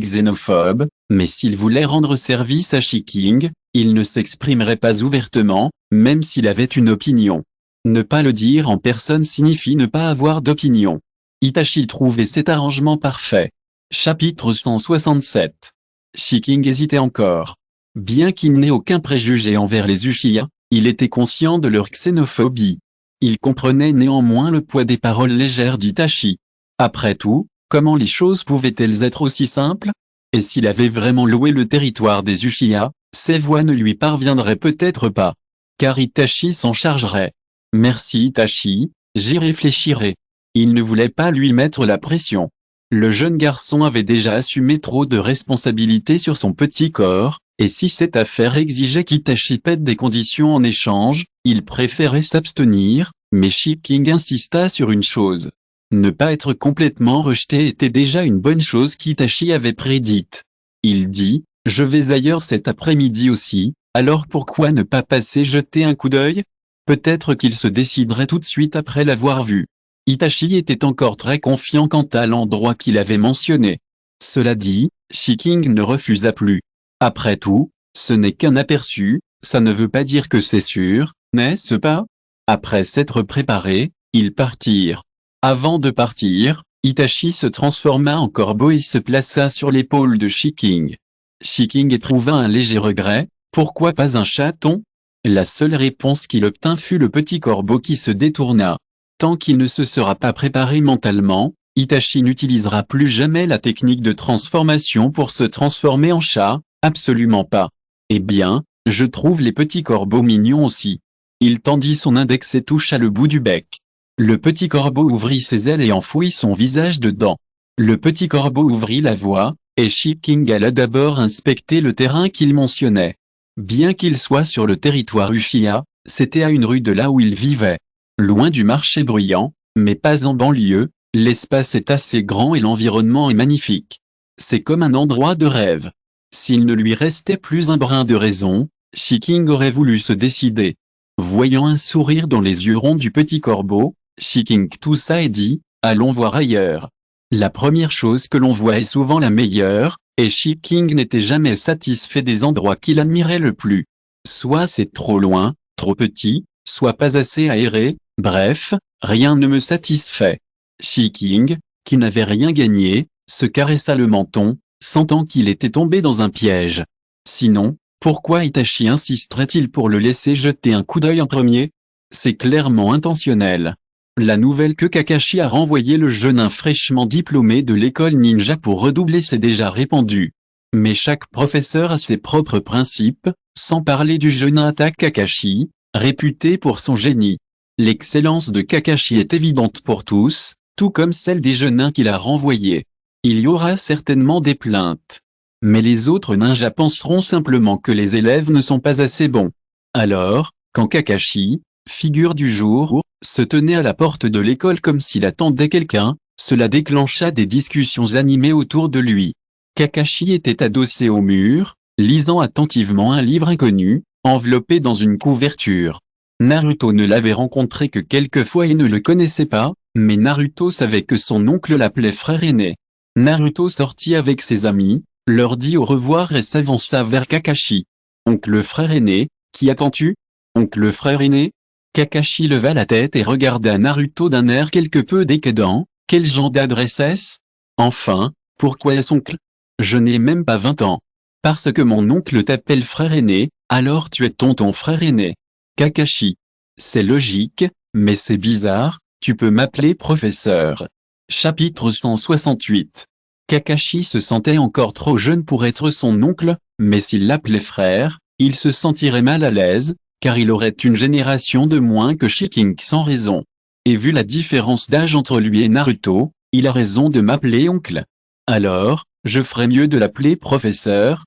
xénophobe, mais s'il voulait rendre service à Shiking, il ne s'exprimerait pas ouvertement, même s'il avait une opinion. Ne pas le dire en personne signifie ne pas avoir d'opinion. Itachi trouvait cet arrangement parfait. Chapitre 167. Shiking hésitait encore. Bien qu'il n'ait aucun préjugé envers les Uchiha, il était conscient de leur xénophobie. Il comprenait néanmoins le poids des paroles légères d'Itachi. Après tout, comment les choses pouvaient-elles être aussi simples? Et s'il avait vraiment loué le territoire des Uchiha, ses voix ne lui parviendraient peut-être pas. Car Itachi s'en chargerait. Merci Itachi, j'y réfléchirai. Il ne voulait pas lui mettre la pression. Le jeune garçon avait déjà assumé trop de responsabilités sur son petit corps, et si cette affaire exigeait qu'Itachi pète des conditions en échange, il préférait s'abstenir, mais Shiking insista sur une chose. Ne pas être complètement rejeté était déjà une bonne chose qu'Itachi avait prédite. Il dit, je vais ailleurs cet après-midi aussi, alors pourquoi ne pas passer jeter un coup d'œil? Peut-être qu'il se déciderait tout de suite après l'avoir vu. Itachi était encore très confiant quant à l'endroit qu'il avait mentionné. Cela dit, Shiking ne refusa plus. Après tout, ce n'est qu'un aperçu, ça ne veut pas dire que c'est sûr, n'est-ce pas? Après s'être préparés, ils partirent. Avant de partir, Itachi se transforma en corbeau et se plaça sur l'épaule de Shiking. Shiking éprouva un léger regret, pourquoi pas un chaton? La seule réponse qu'il obtint fut le petit corbeau qui se détourna. Tant qu'il ne se sera pas préparé mentalement, Itachi n'utilisera plus jamais la technique de transformation pour se transformer en chat, absolument pas. Eh bien, je trouve les petits corbeaux mignons aussi. Il tendit son index et toucha le bout du bec. Le petit corbeau ouvrit ses ailes et enfouit son visage dedans. Le petit corbeau ouvrit la voie, et Shiking alla d'abord inspecter le terrain qu'il mentionnait. Bien qu'il soit sur le territoire Uchiha, c'était à une rue de là où il vivait. Loin du marché bruyant, mais pas en banlieue, l'espace est assez grand et l'environnement est magnifique. C'est comme un endroit de rêve. S'il ne lui restait plus un brin de raison, Shiking aurait voulu se décider. Voyant un sourire dans les yeux ronds du petit corbeau, Shiking toussa et dit, allons voir ailleurs. La première chose que l'on voit est souvent la meilleure, et Shiking n'était jamais satisfait des endroits qu'il admirait le plus. Soit c'est trop loin, trop petit, soit pas assez aéré, bref, rien ne me satisfait. Shiking, qui n'avait rien gagné, se caressa le menton, sentant qu'il était tombé dans un piège. Sinon, pourquoi Itachi insisterait-il pour le laisser jeter un coup d'œil en premier? C'est clairement intentionnel. La nouvelle que Kakashi a renvoyé le jeune homme fraîchement diplômé de l'école ninja pour redoubler s'est déjà répandue. Mais chaque professeur a ses propres principes, sans parler du jeune attaque Kakashi, réputé pour son génie. L'excellence de Kakashi est évidente pour tous, tout comme celle des jeunes nains qu'il a renvoyés. Il y aura certainement des plaintes. Mais les autres ninjas penseront simplement que les élèves ne sont pas assez bons. Alors, quand Kakashi, figure du jour, se tenait à la porte de l'école comme s'il attendait quelqu'un, cela déclencha des discussions animées autour de lui. Kakashi était adossé au mur, lisant attentivement un livre inconnu, enveloppé dans une couverture. Naruto ne l'avait rencontré que quelques fois et ne le connaissait pas, mais Naruto savait que son oncle l'appelait frère aîné. Naruto sortit avec ses amis, leur dit au revoir et s'avança vers Kakashi. « Oncle frère aîné, qui attends-tu? Oncle frère aîné ?» Kakashi leva la tête et regarda Naruto d'un air quelque peu décadent. « Quel genre d'adresse est-ce? Enfin, pourquoi est-ce oncle? Je n'ai même pas 20 ans. Parce que mon oncle t'appelle frère aîné, alors tu es tonton frère aîné. Kakashi. C'est logique, mais c'est bizarre, tu peux m'appeler professeur. » Chapitre 168. Kakashi se sentait encore trop jeune pour être son oncle, mais s'il l'appelait frère, il se sentirait mal à l'aise, car il aurait une génération de moins que Shiking sans raison. Et vu la différence d'âge entre lui et Naruto, il a raison de m'appeler oncle. Alors, je ferais mieux de l'appeler professeur,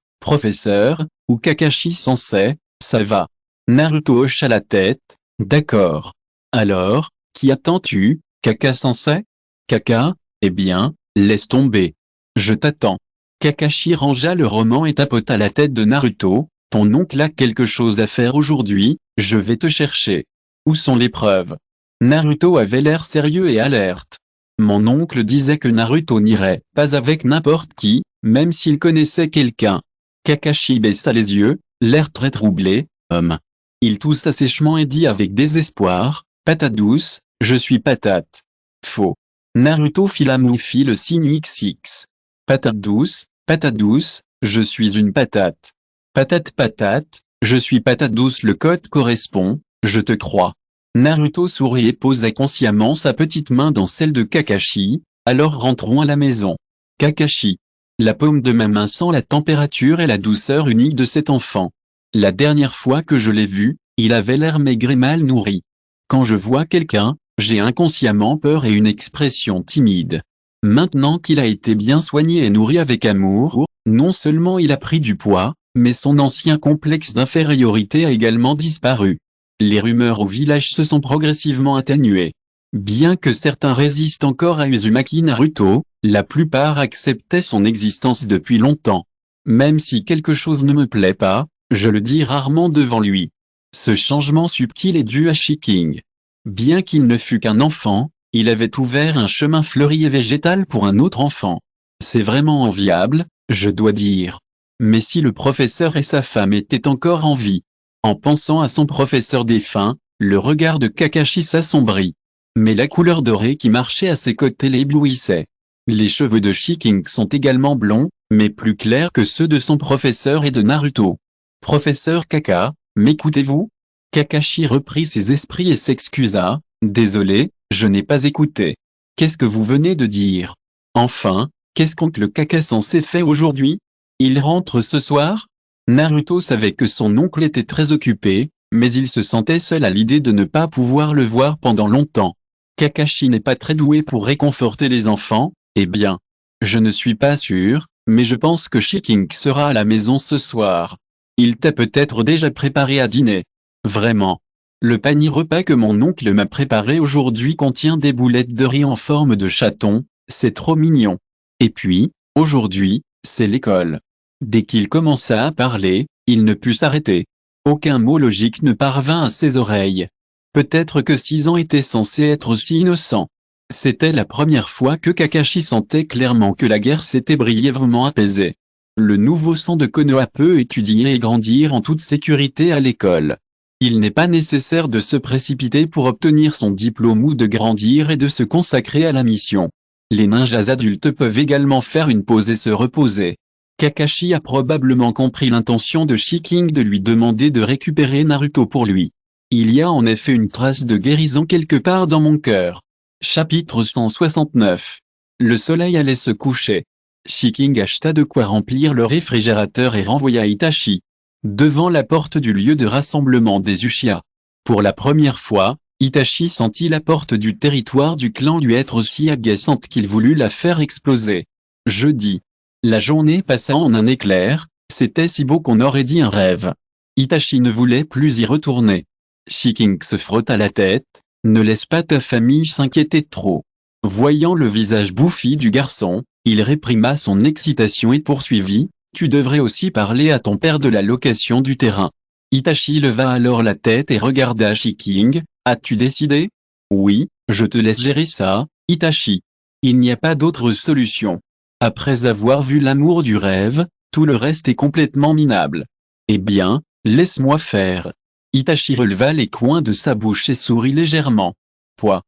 ou Kakashi Sensei, ça va. Naruto hocha la tête, d'accord. Alors, qui attends-tu, Kaka Sensei? Kaka, eh bien, laisse tomber. Je t'attends. Kakashi rangea le roman et tapota la tête de Naruto. Ton oncle a quelque chose à faire aujourd'hui, je vais te chercher. Où sont les preuves? Naruto avait l'air sérieux et alerte. Mon oncle disait que Naruto n'irait pas avec n'importe qui, même s'il connaissait quelqu'un. Kakashi baissa les yeux, l'air très troublé. Il toussa sèchement et dit avec désespoir, patate douce, je suis patate. Faux. Naruto fit la moue fit le signe XX. Patate douce, je suis une patate. Patate, je suis patate douce, le code correspond, je te crois. Naruto sourit et posa consciemment sa petite main dans celle de Kakashi, alors rentrons à la maison. Kakashi. La paume de ma main sent la température et la douceur unique de cet enfant. La dernière fois que je l'ai vu, il avait l'air maigre et mal nourri. Quand je vois quelqu'un, j'ai inconsciemment peur et une expression timide. Maintenant qu'il a été bien soigné et nourri avec amour, non seulement il a pris du poids, mais son ancien complexe d'infériorité a également disparu. Les rumeurs au village se sont progressivement atténuées. Bien que certains résistent encore à Uzumaki Naruto, la plupart acceptaient son existence depuis longtemps. Même si quelque chose ne me plaît pas, je le dis rarement devant lui. Ce changement subtil est dû à Shiking. Bien qu'il ne fût qu'un enfant, il avait ouvert un chemin fleuri et végétal pour un autre enfant. C'est vraiment enviable, je dois dire. Mais si le professeur et sa femme étaient encore en vie. En pensant à son professeur défunt, le regard de Kakashi s'assombrit. Mais la couleur dorée qui marchait à ses côtés l'éblouissait. Les cheveux de Shiking sont également blonds, mais plus clairs que ceux de son professeur et de Naruto. Professeur Kaka, m'écoutez-vous? Kakashi reprit ses esprits et s'excusa. Désolé, je n'ai pas écouté. Qu'est-ce que vous venez de dire? Enfin, qu'est-ce qu'oncle Kaka censé fait aujourd'hui? Il rentre ce soir? Naruto savait que son oncle était très occupé, mais il se sentait seul à l'idée de ne pas pouvoir le voir pendant longtemps. Kakashi n'est pas très doué pour réconforter les enfants, eh bien. Je ne suis pas sûr, mais je pense que Shiking sera à la maison ce soir. Il t'a peut-être déjà préparé à dîner. Vraiment. Le panier repas que mon oncle m'a préparé aujourd'hui contient des boulettes de riz en forme de chaton, c'est trop mignon. Et puis, aujourd'hui, c'est l'école. Dès qu'il commença à parler, il ne put s'arrêter. Aucun mot logique ne parvint à ses oreilles. Peut-être que 6 ans étaient censés être si innocents. C'était la première fois que Kakashi sentait clairement que la guerre s'était brièvement apaisée. Le nouveau sang de Konoha peut étudier et grandir en toute sécurité à l'école. Il n'est pas nécessaire de se précipiter pour obtenir son diplôme ou de grandir et de se consacrer à la mission. Les ninjas adultes peuvent également faire une pause et se reposer. Kakashi a probablement compris l'intention de Shiking de lui demander de récupérer Naruto pour lui. Il y a en effet une trace de guérison quelque part dans mon cœur. Chapitre 169. Le soleil allait se coucher. Shiking acheta de quoi remplir le réfrigérateur et renvoya Itachi devant la porte du lieu de rassemblement des Uchiha. Pour la première fois, Itachi sentit la porte du territoire du clan lui être si agaçante qu'il voulut la faire exploser. Jeudi. La journée passa en un éclair, c'était si beau qu'on aurait dit un rêve. Itachi ne voulait plus y retourner. Shiking se frotta la tête, ne laisse pas ta famille s'inquiéter trop. Voyant le visage bouffi du garçon, il réprima son excitation et poursuivit, tu devrais aussi parler à ton père de la location du terrain. Itachi leva alors la tête et regarda Shiking, as-tu décidé? Oui, je te laisse gérer ça, Itachi. Il n'y a pas d'autre solution. Après avoir vu l'amour du rêve, tout le reste est complètement minable. Eh bien, laisse-moi faire. Itachi releva les coins de sa bouche et sourit légèrement. Poids.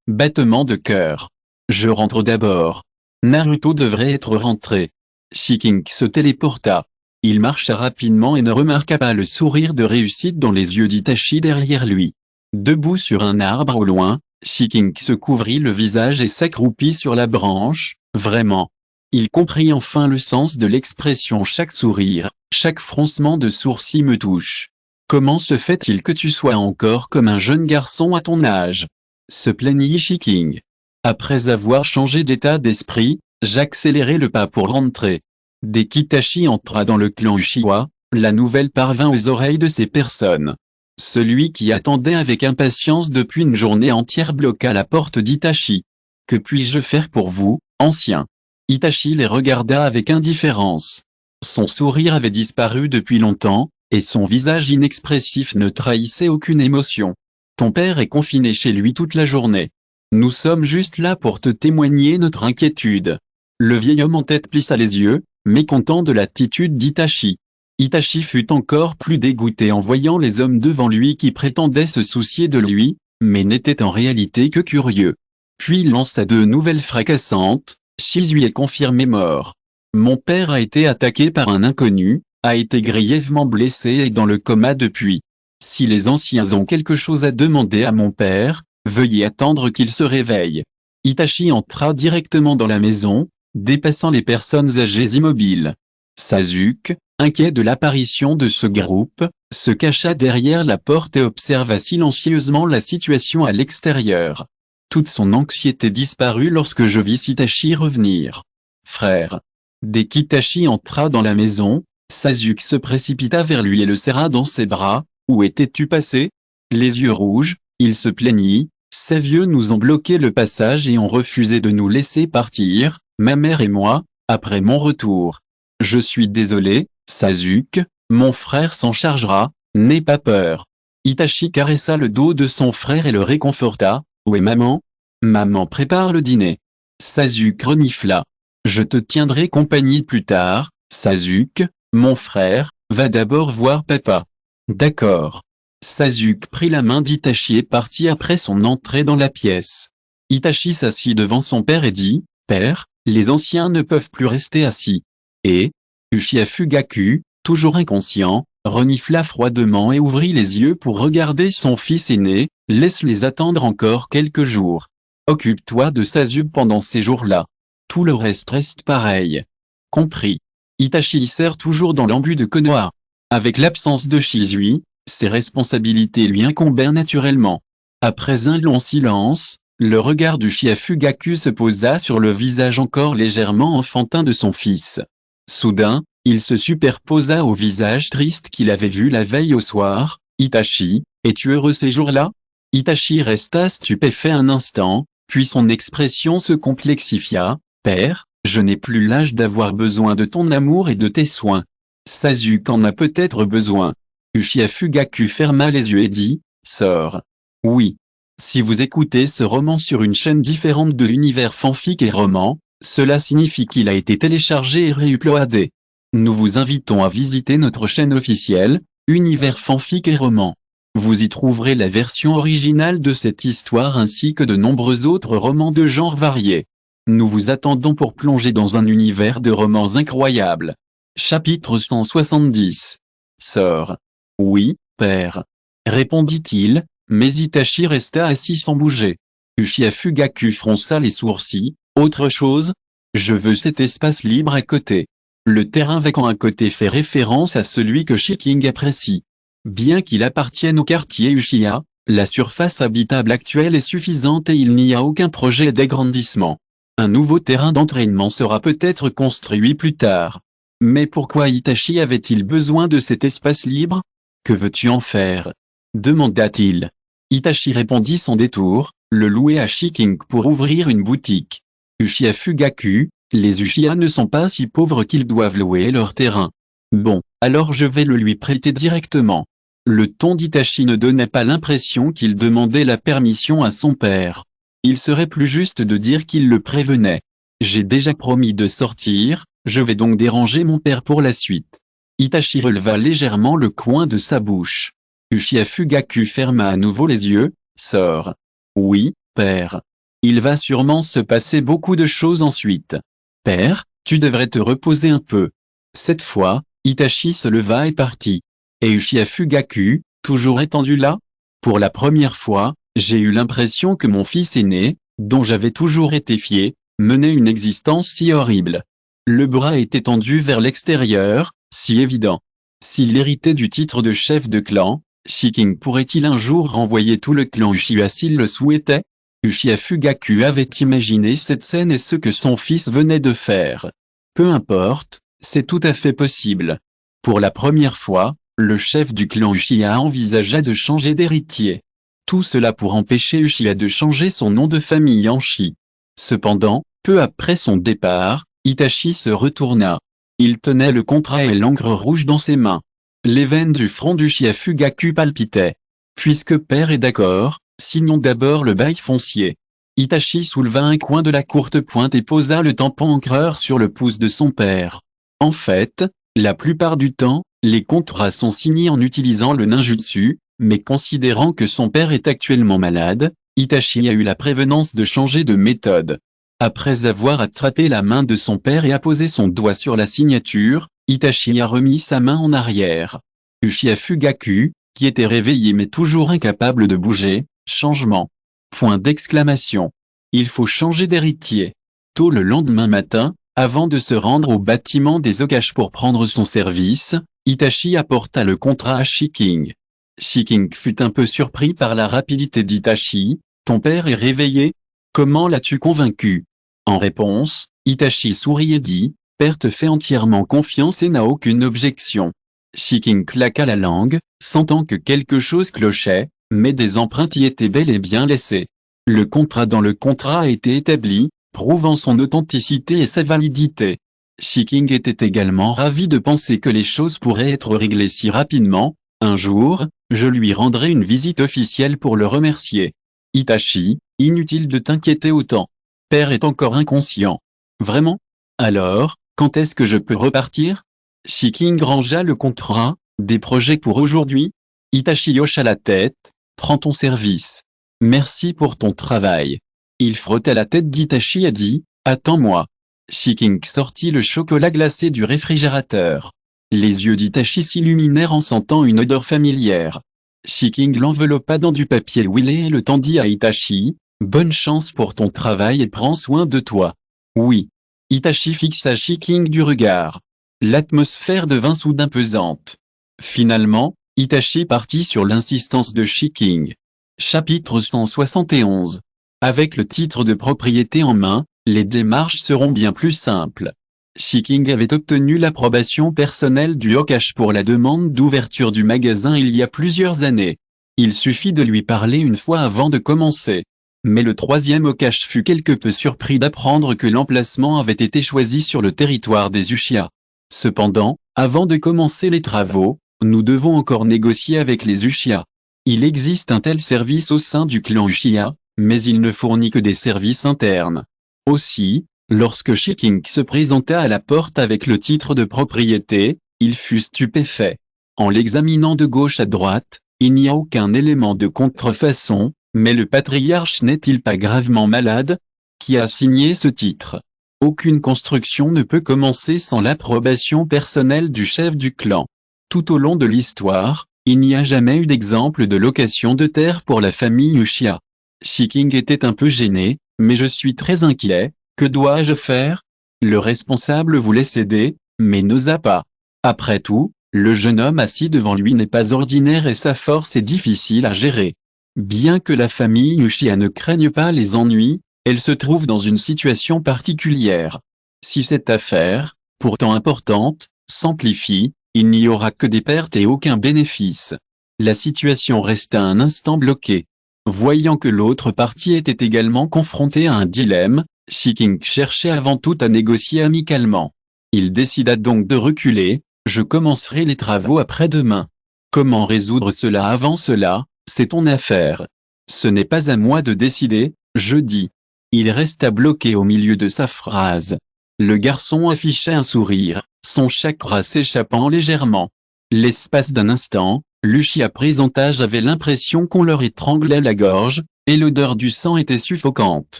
Battement de cœur. Je rentre d'abord. Naruto devrait être rentré. Shiking se téléporta. Il marcha rapidement et ne remarqua pas le sourire de réussite dans les yeux d'Itachi derrière lui. Debout sur un arbre au loin, Shiking se couvrit le visage et s'accroupit sur la branche. Vraiment. Il comprit enfin le sens de l'expression chaque sourire, chaque froncement de sourcils me touche. Comment se fait-il que tu sois encore comme un jeune garçon à ton âge? Se plaignit Shiking. Après avoir changé d'état d'esprit, j'accélérai le pas pour rentrer. Dès qu'Itachi entra dans le clan Uchiha, la nouvelle parvint aux oreilles de ces personnes. Celui qui attendait avec impatience depuis une journée entière bloqua la porte d'Itachi. Que puis-je faire pour vous, ancien? Itachi les regarda avec indifférence. Son sourire avait disparu depuis longtemps, et son visage inexpressif ne trahissait aucune émotion. Ton père est confiné chez lui toute la journée. Nous sommes juste là pour te témoigner notre inquiétude. Le vieil homme en tête plissa les yeux, mécontent de l'attitude d'Itachi. Itachi fut encore plus dégoûté en voyant les hommes devant lui qui prétendaient se soucier de lui, mais n'étaient en réalité que curieux. Puis il lança de nouvelles fracassantes, Shizui est confirmé mort. Mon père a été attaqué par un inconnu, a été grièvement blessé et est dans le coma depuis. Si les anciens ont quelque chose à demander à mon père, veuillez attendre qu'il se réveille. Itachi entra directement dans la maison, dépassant les personnes âgées immobiles. Sasuke, inquiet de l'apparition de ce groupe, se cacha derrière la porte et observa silencieusement la situation à l'extérieur. Toute son anxiété disparut lorsque je vis Itachi revenir. Frère. Dès qu'Itachi entra dans la maison, Sasuke se précipita vers lui et le serra dans ses bras. Où étais-tu passé? Les yeux rouges, il se plaignit. Ces vieux nous ont bloqué le passage et ont refusé de nous laisser partir, ma mère et moi, après mon retour. Je suis désolé, Sasuke, mon frère s'en chargera, n'aie pas peur. Itachi caressa le dos de son frère et le réconforta. Où est maman? Maman prépare le dîner. Sasuke renifla. Je te tiendrai compagnie plus tard, Sasuke, mon frère, va d'abord voir papa. D'accord. Sasuke prit la main d'Itachi et partit après son entrée dans la pièce. Itachi s'assit devant son père et dit, « Père, les anciens ne peuvent plus rester assis. » Et Uchiha Fugaku, toujours inconscient, renifla froidement et ouvrit les yeux pour regarder son fils aîné, « Laisse-les attendre encore quelques jours. Occupe-toi de Sasuke pendant ces jours-là. Tout le reste pareil. » Compris. Itachi sert toujours dans l'embu de Konoha. Avec l'absence de Shizui, ses responsabilités lui incombèrent naturellement. Après un long silence, le regard d'Uchiha Fugaku se posa sur le visage encore légèrement enfantin de son fils. Soudain, il se superposa au visage triste qu'il avait vu la veille au soir. « Itachi, es-tu heureux ces jours-là » Itachi resta stupéfait un instant, puis son expression se complexifia. « Père, je n'ai plus l'âge d'avoir besoin de ton amour et de tes soins. Sasuke en a peut-être besoin. » Uchiha Fugaku ferma les yeux et dit, « Sors. » Oui. Si vous écoutez ce roman sur une chaîne différente de l'univers fanfic et roman, cela signifie qu'il a été téléchargé et réuploadé. Nous vous invitons à visiter notre chaîne officielle, Univers fanfic et roman. Vous y trouverez la version originale de cette histoire ainsi que de nombreux autres romans de genres variés. nous vous attendons pour plonger dans un univers de romans incroyables. Chapitre 170. Sœur. Oui, père. Répondit-il, mais Itachi resta assis sans bouger. Uchiha Fugaku fronça les sourcils. Autre chose? Je veux cet espace libre à côté. Le terrain vacant à côté fait référence à celui que Shiking apprécie. Bien qu'il appartienne au quartier Uchiha, la surface habitable actuelle est suffisante et il n'y a aucun projet d'agrandissement. Un nouveau terrain d'entraînement sera peut-être construit plus tard. Mais pourquoi Itachi avait-il besoin de cet espace libre? Que veux-tu en faire? Demanda-t-il. Itachi répondit sans détour, le louer à Shiking pour ouvrir une boutique. Uchiha Fugaku, les Uchiha ne sont pas si pauvres qu'ils doivent louer leur terrain. Bon, alors je vais le lui prêter directement. Le ton d'Itachi ne donnait pas l'impression qu'il demandait la permission à son père. Il serait plus juste de dire qu'il le prévenait. J'ai déjà promis de sortir, je vais donc déranger mon père pour la suite. Itachi releva légèrement le coin de sa bouche. Uchiha Fugaku ferma à nouveau les yeux. Sors. Oui, père. Il va sûrement se passer beaucoup de choses ensuite. Père, tu devrais te reposer un peu. Cette fois, Itachi se leva et partit. Et Uchiha Fugaku, toujours étendu là? Pour la première fois, j'ai eu l'impression que mon fils aîné, dont j'avais toujours été fier, menait une existence si horrible. Le bras était tendu vers l'extérieur, si évident. S'il héritait du titre de chef de clan, Shiking pourrait-il un jour renvoyer tout le clan Uchiha s'il le souhaitait? Uchiha Fugaku avait imaginé cette scène et ce que son fils venait de faire. Peu importe, c'est tout à fait possible. Pour la première fois, le chef du clan Uchiha envisagea de changer d'héritier. Tout cela pour empêcher Uchiha de changer son nom de famille en Shi. Cependant, peu après son départ, Itachi se retourna. Il tenait le contrat et l'encre rouge dans ses mains. Les veines du front d'Uchiha Fugaku palpitaient. Puisque père est d'accord, signons d'abord le bail foncier. Itachi souleva un coin de la courte pointe et posa le tampon encreur sur le pouce de son père. En fait, la plupart du temps, les contrats sont signés en utilisant le ninjutsu, mais considérant que son père est actuellement malade, Itachi a eu la prévenance de changer de méthode. Après avoir attrapé la main de son père et apposé son doigt sur la signature, Itachi a remis sa main en arrière. Uchiha Fugaku, qui était réveillé mais toujours incapable de bouger, changement. Point d'exclamation. Il faut changer d'héritier. Tôt le lendemain matin, avant de se rendre au bâtiment des Okash pour prendre son service, Itachi apporta le contrat à Shiking. Shiking fut un peu surpris par la rapidité d'Itachi. Ton père est réveillé? Comment l'as-tu convaincu? En réponse, Itachi sourit et dit, père te fait entièrement confiance et n'a aucune objection. Shiking claqua la langue, sentant que quelque chose clochait, mais des empreintes y étaient bel et bien laissées. Le contrat dans le contrat a été établi, prouvant son authenticité et sa validité. Shiking était également ravi de penser que les choses pourraient être réglées si rapidement. Un jour, je lui rendrai une visite officielle pour le remercier. Itachi, inutile de t'inquiéter autant. Père est encore inconscient. Vraiment? Alors, quand est-ce que je peux repartir? Shiking rangea le contrat. Des projets pour aujourd'hui? Itachi hocha la tête. Prends ton service. Merci pour ton travail. Il frotta la tête d'Itachi et dit, attends-moi. Shiking sortit le chocolat glacé du réfrigérateur. Les yeux d'Itachi s'illuminèrent en sentant une odeur familière. Shiking l'enveloppa dans du papier huilé et le tendit à Itachi. Bonne chance pour ton travail et prends soin de toi. Oui. Itachi fixa Shiking du regard. L'atmosphère devint soudain pesante. Finalement, Itachi partit sur l'insistance de Shiking. Chapitre 171. Avec le titre de propriété en main, les démarches seront bien plus simples. Shiking avait obtenu l'approbation personnelle du Okash pour la demande d'ouverture du magasin il y a plusieurs années. Il suffit de lui parler une fois avant de commencer. Mais le troisième Okash fut quelque peu surpris d'apprendre que l'emplacement avait été choisi sur le territoire des Uchiha. Cependant, avant de commencer les travaux, nous devons encore négocier avec les Uchiha. Il existe un tel service au sein du clan Uchiha, mais il ne fournit que des services internes. Aussi, lorsque Shiking se présenta à la porte avec le titre de propriété, il fut stupéfait. En l'examinant de gauche à droite, il n'y a aucun élément de contrefaçon, mais le patriarche n'est-il pas gravement malade? Qui a signé ce titre? Aucune construction ne peut commencer sans l'approbation personnelle du chef du clan. Tout au long de l'histoire, il n'y a jamais eu d'exemple de location de terre pour la famille Uchiha. Shiking était un peu gêné, mais je suis très inquiet, que dois-je faire? Le responsable voulait céder, mais n'osa pas. Après tout, le jeune homme assis devant lui n'est pas ordinaire et sa force est difficile à gérer. Bien que la famille Uchiha ne craigne pas les ennuis, elle se trouve dans une situation particulière. Si cette affaire, pourtant importante, s'amplifie, il n'y aura que des pertes et aucun bénéfice. La situation resta un instant bloquée. Voyant que l'autre partie était également confrontée à un dilemme, Shiking cherchait avant tout à négocier amicalement. Il décida donc de reculer. Je commencerai les travaux après-demain. Comment résoudre cela avant cela, c'est ton affaire. Ce n'est pas à moi de décider, je dis. Il resta bloqué au milieu de sa phrase. Le garçon affichait un sourire, son chakra s'échappant légèrement. L'espace d'un instant, l'Uchiha présentage avait l'impression qu'on leur étranglait la gorge, et l'odeur du sang était suffocante.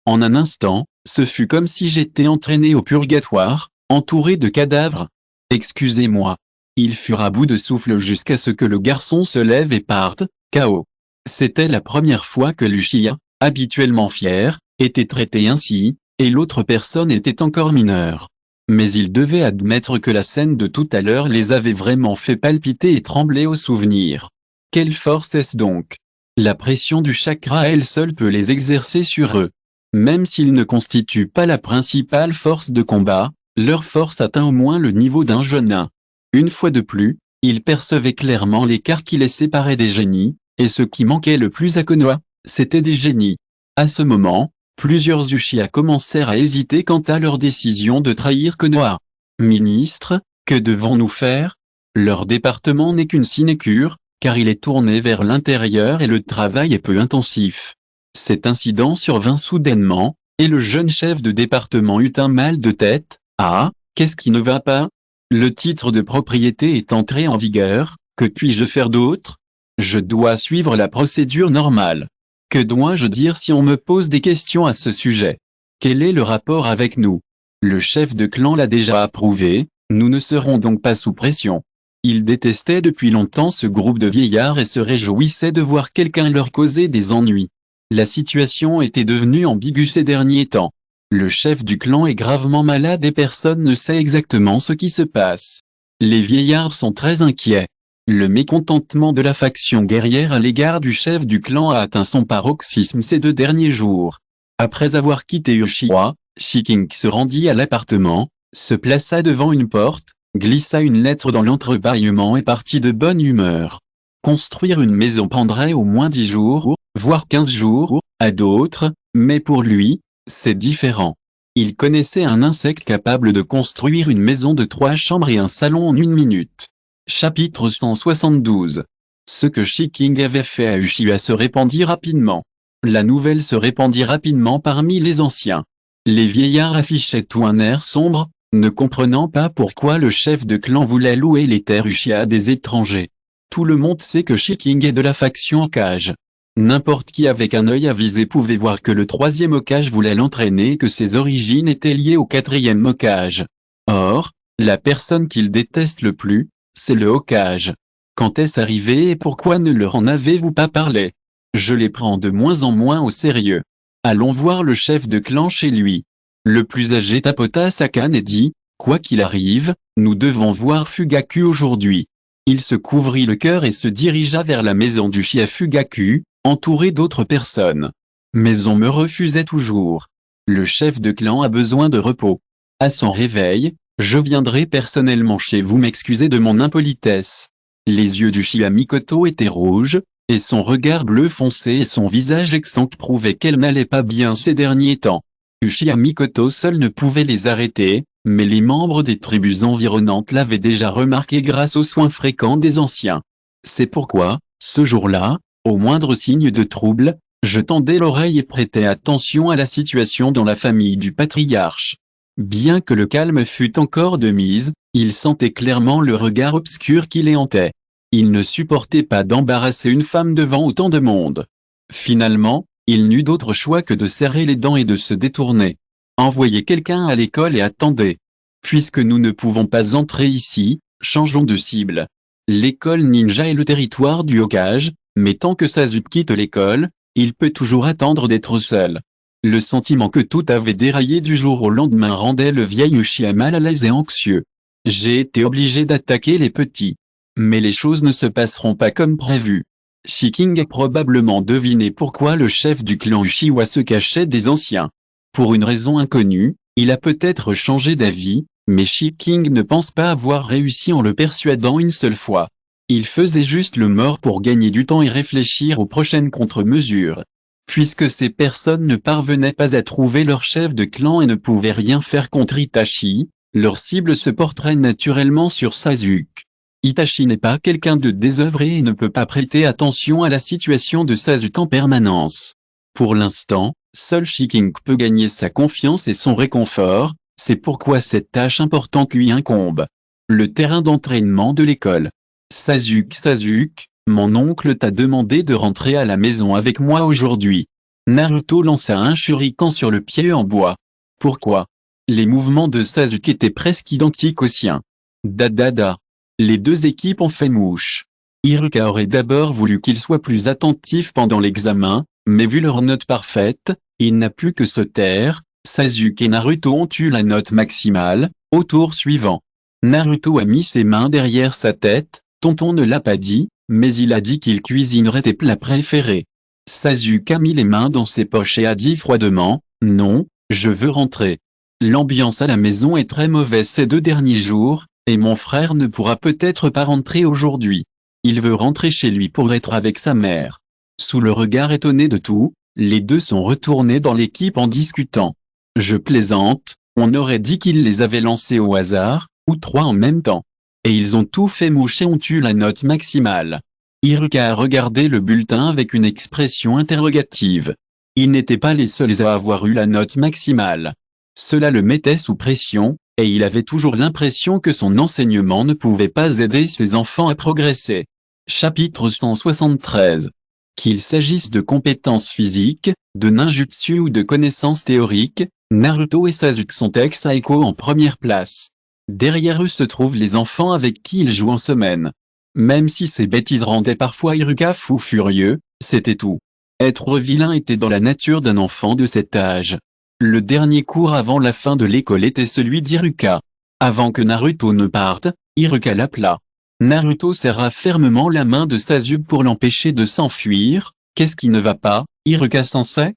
En un instant, ce fut comme si j'étais entraîné au purgatoire, entouré de cadavres. Excusez-moi. Il fut à bout de souffle jusqu'à ce que le garçon se lève et parte, KO. C'était la première fois que l'Uchiha, habituellement fier, était traité ainsi, et l'autre personne était encore mineure. Mais il devait admettre que la scène de tout à l'heure les avait vraiment fait palpiter et trembler au souvenir. Quelle force est-ce donc? La pression du chakra elle seule peut les exercer sur eux. Même s'ils ne constituent pas la principale force de combat, leur force atteint au moins le niveau d'un genin. Une fois de plus, ils percevaient clairement l'écart qui les séparait des génies, et ce qui manquait le plus à Konoha, c'était des génies. À ce moment, plusieurs Uchiha commencèrent à hésiter quant à leur décision de trahir Konoha. Ministre, que devons-nous faire? Leur département n'est qu'une sinécure, car il est tourné vers l'intérieur et le travail est peu intensif. Cet incident survint soudainement, et le jeune chef de département eut un mal de tête. Ah, qu'est-ce qui ne va pas? Le titre de propriété est entré en vigueur, que puis-je faire d'autre? Je dois suivre la procédure normale. Que dois-je dire si on me pose des questions à ce sujet? Quel est le rapport avec nous? Le chef de clan l'a déjà approuvé, nous ne serons donc pas sous pression. Il détestait depuis longtemps ce groupe de vieillards et se réjouissait de voir quelqu'un leur causer des ennuis. La situation était devenue ambiguë ces derniers temps. Le chef du clan est gravement malade et personne ne sait exactement ce qui se passe. Les vieillards sont très inquiets. Le mécontentement de la faction guerrière à l'égard du chef du clan a atteint son paroxysme ces 2 derniers jours. Après avoir quitté Uchiha, Shiking se rendit à l'appartement, se plaça devant une porte, glissa une lettre dans l'entrebâillement et partit de bonne humeur. Construire une maison prendrait au moins 10 jours, voire 15 jours, à d'autres, mais pour lui, c'est différent. Il connaissait un insecte capable de construire une maison de 3 chambres et un salon en 1 minute. Chapitre 172. Ce que Shiking avait fait à Uchiha se répandit rapidement. La nouvelle se répandit rapidement parmi les anciens. Les vieillards affichaient tout un air sombre, ne comprenant pas pourquoi le chef de clan voulait louer les terres Uchiha à des étrangers. Tout le monde sait que Shiking est de la faction Hokage. N'importe qui avec un œil avisé pouvait voir que le 3e Hokage voulait l'entraîner et que ses origines étaient liées au 4e Hokage. Or, la personne qu'il déteste le plus, c'est le Hokage. Quand est-ce arrivé et pourquoi ne leur en avez-vous pas parlé? Je les prends de moins en moins au sérieux. Allons voir le chef de clan chez lui. Le plus âgé tapota sa canne et dit, quoi qu'il arrive, nous devons voir Fugaku aujourd'hui. Il se couvrit le cœur et se dirigea vers la maison du Uchiha Fugaku, entouré d'autres personnes. Mais on me refusait toujours. Le chef de clan a besoin de repos. À son réveil, je viendrai personnellement chez vous m'excuser de mon impolitesse. Les yeux d'Uchiha Mikoto étaient rouges, et son regard bleu foncé et son visage exsangue prouvaient qu'elle n'allait pas bien ces derniers temps. Uchiha Mikoto seul ne pouvait les arrêter, mais les membres des tribus environnantes l'avaient déjà remarqué grâce aux soins fréquents des anciens. C'est pourquoi, ce jour-là, au moindre signe de trouble, je tendais l'oreille et prêtais attention à la situation dans la famille du patriarche. Bien que le calme fût encore de mise, il sentait clairement le regard obscur qui les hantait. Il ne supportait pas d'embarrasser une femme devant autant de monde. Finalement, Il n'eut d'autre choix que de serrer les dents et de se détourner. Envoyez quelqu'un à l'école et attendez. Puisque nous ne pouvons pas entrer ici, changeons de cible. L'école ninja est le territoire du Hokage, mais tant que Sasuke quitte l'école, il peut toujours attendre d'être seul. Le sentiment que tout avait déraillé du jour au lendemain rendait le vieil Uchiha mal à l'aise et anxieux. J'ai été obligé d'attaquer les petits. Mais les choses ne se passeront pas comme prévu. Shiking a probablement deviné pourquoi le chef du clan Uchiwa se cachait des anciens. Pour une raison inconnue, il a peut-être changé d'avis, mais Shiking ne pense pas avoir réussi en le persuadant une seule fois. Il faisait juste le mort pour gagner du temps et réfléchir aux prochaines contre-mesures. Puisque ces personnes ne parvenaient pas à trouver leur chef de clan et ne pouvaient rien faire contre Itachi, leur cible se porterait naturellement sur Sasuke. Itachi n'est pas quelqu'un de désœuvré et ne peut pas prêter attention à la situation de Sasuke en permanence. Pour l'instant, seul Shiking peut gagner sa confiance et son réconfort, c'est pourquoi cette tâche importante lui incombe. Le terrain d'entraînement de l'école. Sasuke, mon oncle t'a demandé de rentrer à la maison avec moi aujourd'hui. Naruto lança un shuriken sur le pied en bois. Pourquoi? Les mouvements de Sasuke étaient presque identiques aux siens. Dada. Les deux équipes ont fait mouche. Iruka aurait d'abord voulu qu'il soit plus attentif pendant l'examen, mais vu leur note parfaite, il n'a plus que se taire. Sasuke et Naruto ont eu la note maximale, au tour suivant. Naruto a mis ses mains derrière sa tête, tonton ne l'a pas dit, mais il a dit qu'il cuisinerait tes plats préférés. Sasuke a mis les mains dans ses poches et a dit froidement, non, je veux rentrer. L'ambiance à la maison est très mauvaise ces 2 derniers jours, et mon frère ne pourra peut-être pas rentrer aujourd'hui. Il veut rentrer chez lui pour être avec sa mère. Sous le regard étonné de tout, les deux sont retournés dans l'équipe en discutant. Je plaisante, on aurait dit qu'ils les avaient lancés au hasard, ou 3 en même temps. Et ils ont tout fait mouche et ont eu la note maximale. Iruka a regardé le bulletin avec une expression interrogative. Ils n'étaient pas les seuls à avoir eu la note maximale. Cela le mettait sous pression, et il avait toujours l'impression que son enseignement ne pouvait pas aider ses enfants à progresser. Chapitre 173. Qu'il s'agisse de compétences physiques, de ninjutsu ou de connaissances théoriques, Naruto et Sasuke sont ex aequo en première place. Derrière eux se trouvent les enfants avec qui ils jouent en semaine. Même si ces bêtises rendaient parfois Iruka fou furieux, c'était tout. Être vilain était dans la nature d'un enfant de cet âge. Le dernier cours avant la fin de l'école était celui d'Iruka. Avant que Naruto ne parte, Iruka l'appela. Naruto serra fermement la main de Sasuke pour l'empêcher de s'enfuir. Qu'est-ce qui ne va pas, Iruka Sensei?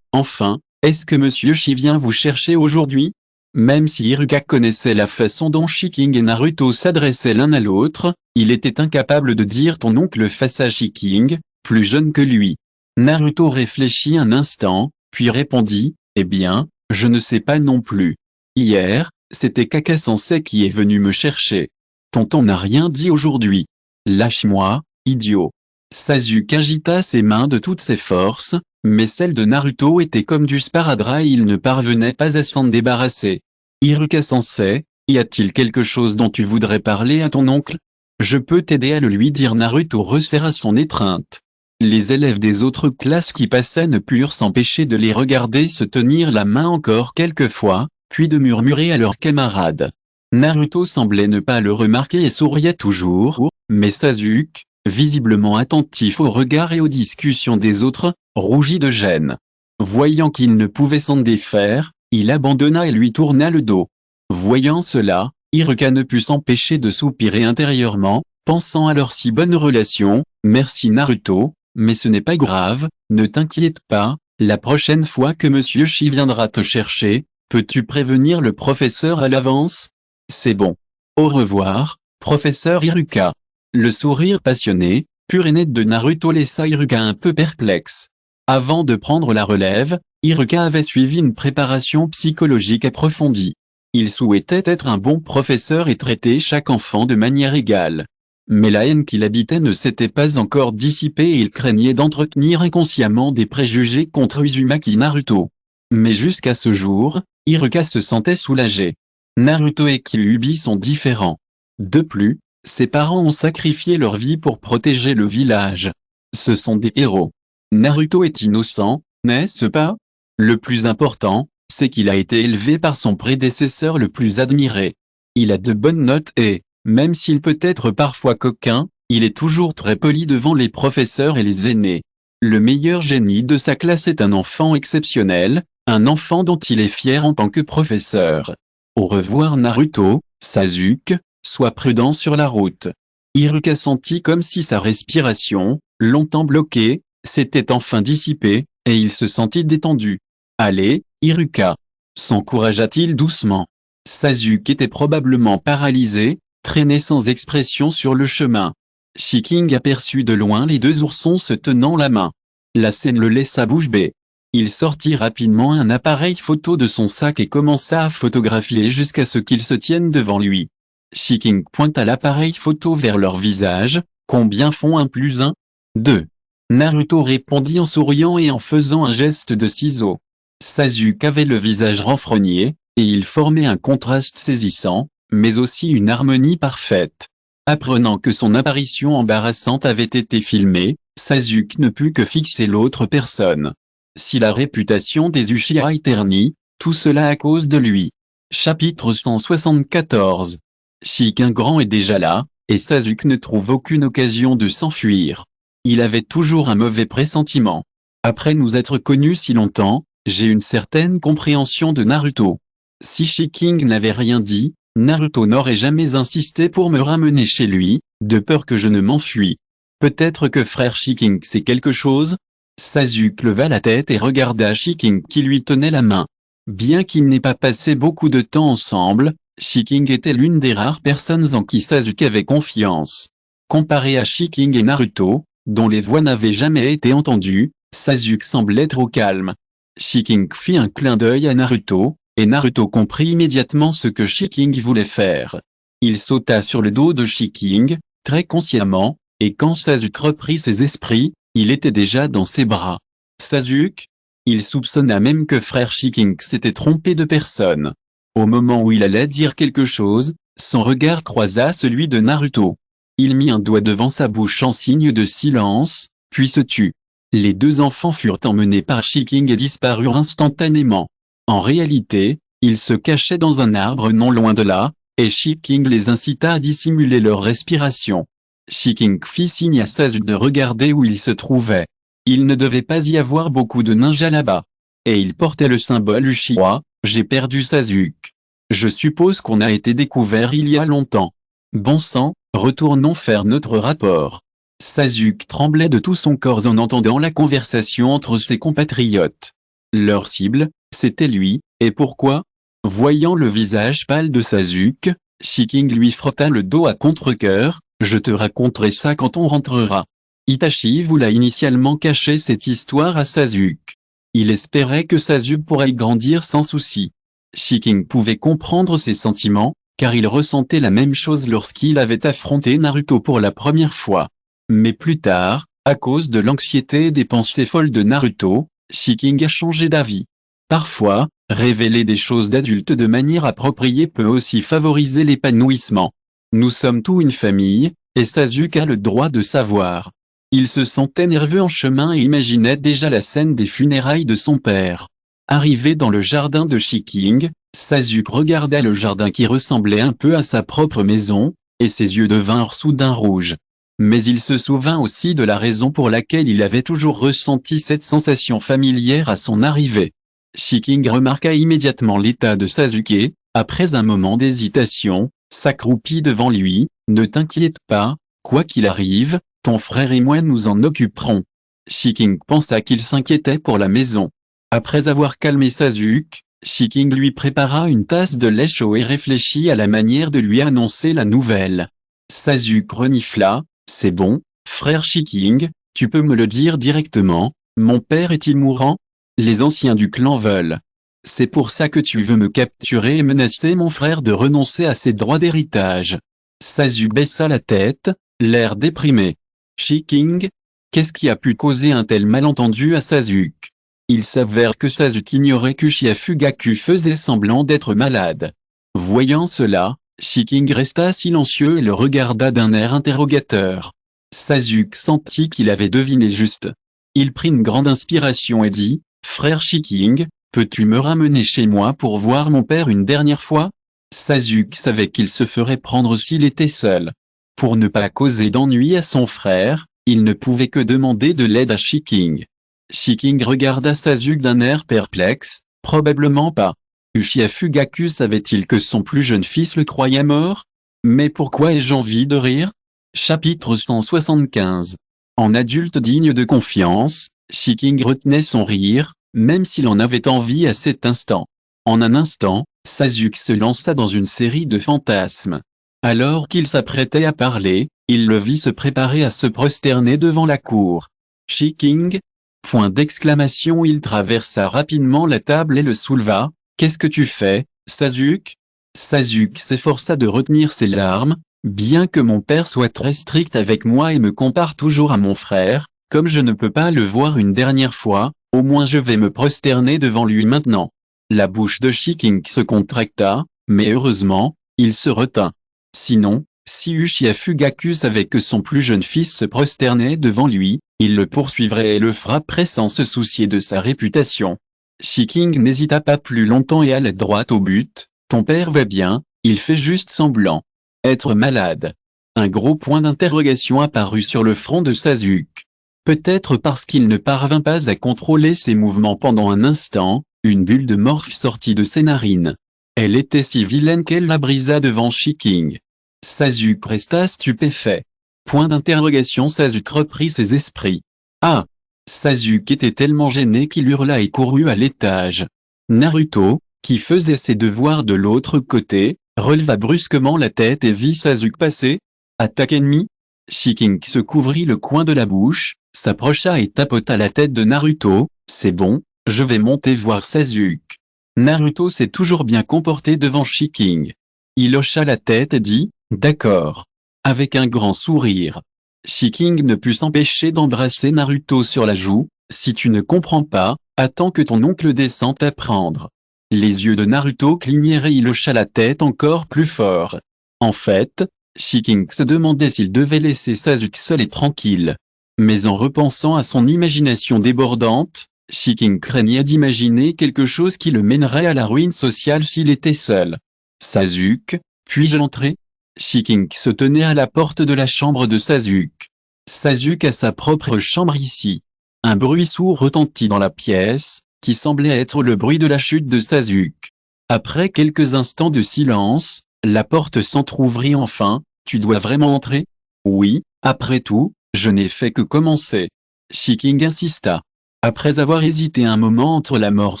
Enfin, est-ce que Monsieur Shi vient vous chercher aujourd'hui? Même si Iruka connaissait la façon dont Shiking et Naruto s'adressaient l'un à l'autre, il était incapable de dire ton oncle face à Shiking, plus jeune que lui. Naruto réfléchit un instant, puis répondit, eh bien, je ne sais pas non plus. Hier, c'était Kaka-sensei qui est venu me chercher. Tonton n'a rien dit aujourd'hui. Lâche-moi, idiot. Sasuke agita ses mains de toutes ses forces, mais celles de Naruto étaient comme du sparadrap et il ne parvenait pas à s'en débarrasser. Iruka Sensei, y a-t-il quelque chose dont tu voudrais parler à ton oncle? Je peux t'aider à le lui dire. Naruto resserra son étreinte. Les élèves des autres classes qui passaient ne purent s'empêcher de les regarder se tenir la main encore quelques fois, puis de murmurer à leurs camarades. Naruto semblait ne pas le remarquer et souriait toujours, mais Sasuke, visiblement attentif aux regards et aux discussions des autres, rougit de gêne. Voyant qu'il ne pouvait s'en défaire, il abandonna et lui tourna le dos. Voyant cela, Iruka ne put s'empêcher de soupirer intérieurement, pensant à leur si bonne relation. Merci Naruto, mais ce n'est pas grave, ne t'inquiète pas, la prochaine fois que Monsieur Shi viendra te chercher, peux-tu prévenir le professeur à l'avance? C'est bon. Au revoir, professeur Iruka. Le sourire passionné, pur et net de Naruto laissa Iruka un peu perplexe. Avant de prendre la relève, Iruka avait suivi une préparation psychologique approfondie. Il souhaitait être un bon professeur et traiter chaque enfant de manière égale. Mais la haine qui l'habitait ne s'était pas encore dissipée et il craignait d'entretenir inconsciemment des préjugés contre Uzumaki Naruto. Mais jusqu'à ce jour, Iruka se sentait soulagé. Naruto et Kyuubi sont différents. De plus, ses parents ont sacrifié leur vie pour protéger le village. Ce sont des héros. Naruto est innocent, N'est-ce pas? Le plus important, c'est qu'il a été élevé par son prédécesseur le plus admiré. Il a de bonnes notes et, même s'il peut être parfois coquin, il est toujours très poli devant les professeurs et les aînés. Le meilleur génie de sa classe est un enfant exceptionnel, un enfant dont il est fier en tant que professeur. Au revoir Naruto, Sasuke, sois prudent sur la route. Iruka sentit comme si sa respiration, longtemps bloquée, s'était enfin dissipée, et il se sentit détendu. Allez, Iruka, s'encouragea-t-il doucement. Sasuke était probablement paralysé, traîné sans expression sur le chemin. Shiking aperçut de loin les deux oursons se tenant la main. La scène le laissa bouche bée. Il sortit rapidement un appareil photo de son sac et commença à photographier jusqu'à ce qu'ils se tiennent devant lui. Shiking pointa l'appareil photo vers leur visage. Combien font 1 plus 1? 2. Naruto répondit en souriant et en faisant un geste de ciseau. Sasuke avait le visage renfrogné, et il formait un contraste saisissant, mais aussi une harmonie parfaite. Apprenant que son apparition embarrassante avait été filmée, Sasuke ne put que fixer l'autre personne. Si la réputation des Uchiha est ternie, tout cela à cause de lui. Chapitre 174. Shiking grand est déjà là, et Sasuke ne trouve aucune occasion de s'enfuir. Il avait toujours un mauvais pressentiment. Après nous être connus si longtemps, j'ai une certaine compréhension de Naruto. Si Shiking n'avait rien dit, Naruto n'aurait jamais insisté pour me ramener chez lui, de peur que je ne m'enfuis. Peut-être que frère Shiking sait quelque chose? Sasuke leva la tête et regarda Shiking qui lui tenait la main. Bien qu'ils n'aient pas passé beaucoup de temps ensemble, Shiking était l'une des rares personnes en qui Sasuke avait confiance. Comparé à Shiking et Naruto, dont les voix n'avaient jamais été entendues, Sasuke semblait trop calme. Shiking fit un clin d'œil à Naruto, et Naruto comprit immédiatement ce que Shiking voulait faire. Il sauta sur le dos de Shiking, très consciemment, et quand Sasuke reprit ses esprits, il était déjà dans ses bras. Sasuke? Il soupçonna même que frère Shiking s'était trompé de personne. Au moment où il allait dire quelque chose, son regard croisa celui de Naruto. Il mit un doigt devant sa bouche en signe de silence, puis se tut. Les deux enfants furent emmenés par Shiking et disparurent instantanément. En réalité, ils se cachaient dans un arbre non loin de là, et Shiking les incita à dissimuler leur respiration. Shiking fit signe à Sasuke de regarder où il se trouvait. Il ne devait pas y avoir beaucoup de ninjas là-bas. Et il portait le symbole Uchiha. J'ai perdu Sasuke. Je suppose qu'on a été découvert il y a longtemps. Bon sang, retournons faire notre rapport. Sasuke tremblait de tout son corps en entendant la conversation entre ses compatriotes. Leur cible, c'était lui, et pourquoi? Voyant le visage pâle de Sasuke, Shiking lui frotta le dos à contre-cœur. Je te raconterai ça quand on rentrera. Itachi voulait initialement cacher cette histoire à Sasuke. Il espérait que Sasuke pourrait grandir sans souci. Shiking pouvait comprendre ses sentiments, car il ressentait la même chose lorsqu'il avait affronté Naruto pour la première fois. Mais plus tard, à cause de l'anxiété et des pensées folles de Naruto, Shiking a changé d'avis. Parfois, révéler des choses d'adultes de manière appropriée peut aussi favoriser l'épanouissement. Nous sommes tous une famille, et Sasuke a le droit de savoir. Il se sentait nerveux en chemin et imaginait déjà la scène des funérailles de son père. Arrivé dans le jardin de Shiking, Sasuke regarda le jardin qui ressemblait un peu à sa propre maison, et ses yeux devinrent soudain rouges. Mais il se souvint aussi de la raison pour laquelle il avait toujours ressenti cette sensation familière à son arrivée. Shiking remarqua immédiatement l'état de Sasuke. Après un moment d'hésitation, s'accroupit devant lui. Ne t'inquiète pas, quoi qu'il arrive, ton frère et moi nous en occuperons. Shiking pensa qu'il s'inquiétait pour la maison. Après avoir calmé Sasuke, Shiking lui prépara une tasse de lait chaud et réfléchit à la manière de lui annoncer la nouvelle. Sasuke renifla. C'est bon, frère Shiking, tu peux me le dire directement, mon père est-il mourant? Les anciens du clan veulent. C'est pour ça que tu veux me capturer et menacer mon frère de renoncer à ses droits d'héritage. Sasuke baissa la tête, l'air déprimé. Shiking? Qu'est-ce qui a pu causer un tel malentendu à Sasuke? Il s'avère que Sasuke ignorait qu'Uchiha Fugaku faisait semblant d'être malade. Voyant cela, Shiking resta silencieux et le regarda d'un air interrogateur. Sasuke sentit qu'il avait deviné juste. Il prit une grande inspiration et dit, « Frère Shiking, peux-tu me ramener chez moi pour voir mon père une dernière fois? Sasuke savait qu'il se ferait prendre s'il était seul. Pour ne pas causer d'ennui à son frère, il ne pouvait que demander de l'aide à Shiking. Shiking regarda Sasuke d'un air perplexe, probablement pas. Uchiha Fugaku savait-il que son plus jeune fils le croyait mort? Mais pourquoi ai-je envie de rire? Chapitre 175. En adulte digne de confiance, Shiking retenait son rire, même s'il en avait envie à cet instant. En un instant, Sasuke se lança dans une série de fantasmes. Alors qu'il s'apprêtait à parler, il le vit se préparer à se prosterner devant la cour. Shiking? Point d'exclamation. Il traversa rapidement la table et le souleva. Qu'est-ce que tu fais, Sasuke? Sasuke s'efforça de retenir ses larmes. Bien que mon père soit très strict avec moi et me compare toujours à mon frère, comme je ne peux pas le voir une dernière fois, au moins je vais me prosterner devant lui maintenant. La bouche de Shiking se contracta, mais heureusement, il se retint. Sinon, si Uchiha Fugaku savait que son plus jeune fils se prosternait devant lui, il le poursuivrait et le frapperait sans se soucier de sa réputation. Shiking n'hésita pas plus longtemps et alla droit au but. Ton père va bien, il fait juste semblant. Être malade. Un gros point d'interrogation apparut sur le front de Sasuke. Peut-être parce qu'il ne parvint pas à contrôler ses mouvements pendant un instant, une bulle de morph sortit de ses narines. Elle était si vilaine qu'elle la brisa devant Shiking. Sasuke resta stupéfait. Point d'interrogation. Sasuke reprit ses esprits. Ah! Sasuke était tellement gêné qu'il hurla et courut à l'étage. Naruto, qui faisait ses devoirs de l'autre côté, releva brusquement la tête et vit Sasuke passer. Attaque ennemie? Shiking se couvrit le coin de la bouche, s'approcha et tapota la tête de Naruto. C'est bon, je vais monter voir Sasuke. Naruto s'est toujours bien comporté devant Shiking. Il hocha la tête et dit, d'accord. Avec un grand sourire. Shiking ne put s'empêcher d'embrasser Naruto sur la joue. Si tu ne comprends pas, attends que ton oncle descende t'apprendre. Les yeux de Naruto clignèrent et il hocha la tête encore plus fort. En fait, Shiking se demandait s'il devait laisser Sasuke seul et tranquille. Mais en repensant à son imagination débordante, Shiking craignait d'imaginer quelque chose qui le mènerait à la ruine sociale s'il était seul. Sasuke, puis-je entrer? Shiking se tenait à la porte de la chambre de Sasuke. Sasuke a sa propre chambre ici. Un bruit sourd retentit dans la pièce, qui semblait être le bruit de la chute de Sasuke. Après quelques instants de silence, la porte s'entr'ouvrit enfin. Tu dois vraiment entrer? Oui, après tout, je n'ai fait que commencer. Shiking insista. Après avoir hésité un moment entre la mort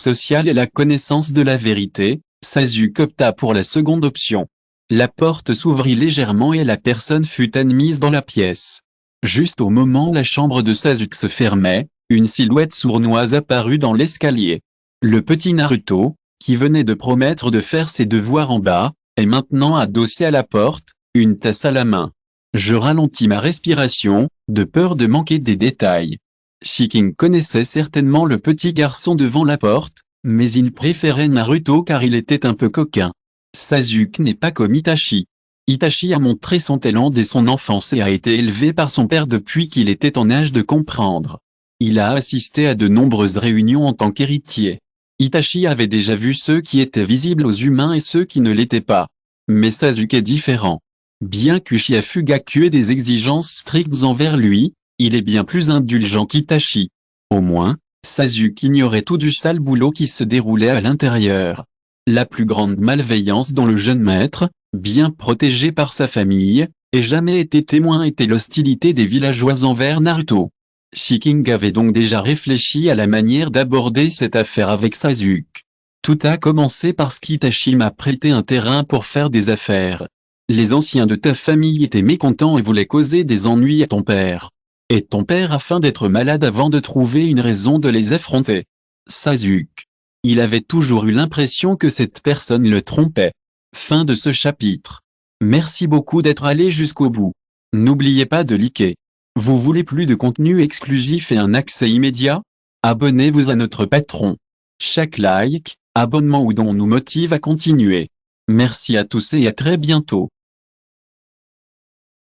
sociale et la connaissance de la vérité, Sasuke opta pour la seconde option. La porte s'ouvrit légèrement et la personne fut admise dans la pièce. Juste au moment où la chambre de Sasuke se fermait, une silhouette sournoise apparut dans l'escalier. Le petit Naruto, qui venait de promettre de faire ses devoirs en bas, est maintenant adossé à la porte, une tasse à la main. Je ralentis ma respiration, de peur de manquer des détails. Shiking connaissait certainement le petit garçon devant la porte, mais il préférait Naruto car il était un peu coquin. Sasuke n'est pas comme Itachi. Itachi a montré son talent dès son enfance et a été élevé par son père depuis qu'il était en âge de comprendre. Il a assisté à de nombreuses réunions en tant qu'héritier. Itachi avait déjà vu ceux qui étaient visibles aux humains et ceux qui ne l'étaient pas. Mais Sasuke est différent. Bien qu'Uchiha Fugaku ait des exigences strictes envers lui, il est bien plus indulgent qu'Itachi. Au moins, Sasuke ignorait tout du sale boulot qui se déroulait à l'intérieur. La plus grande malveillance dont le jeune maître, bien protégé par sa famille, ait jamais été témoin était l'hostilité des villageois envers Naruto. Shiking avait donc déjà réfléchi à la manière d'aborder cette affaire avec Sasuke. Tout a commencé parce qu'Itachi m'a prêté un terrain pour faire des affaires. Les anciens de ta famille étaient mécontents et voulaient causer des ennuis à ton père. Et ton père afin d'être malade avant de trouver une raison de les affronter. Sasuke. Il avait toujours eu l'impression que cette personne le trompait. Fin de ce chapitre. Merci beaucoup d'être allé jusqu'au bout. N'oubliez pas de liker. Vous voulez plus de contenu exclusif et un accès immédiat? Abonnez-vous à notre Patreon. Chaque like, abonnement ou don nous motive à continuer. Merci à tous et à très bientôt.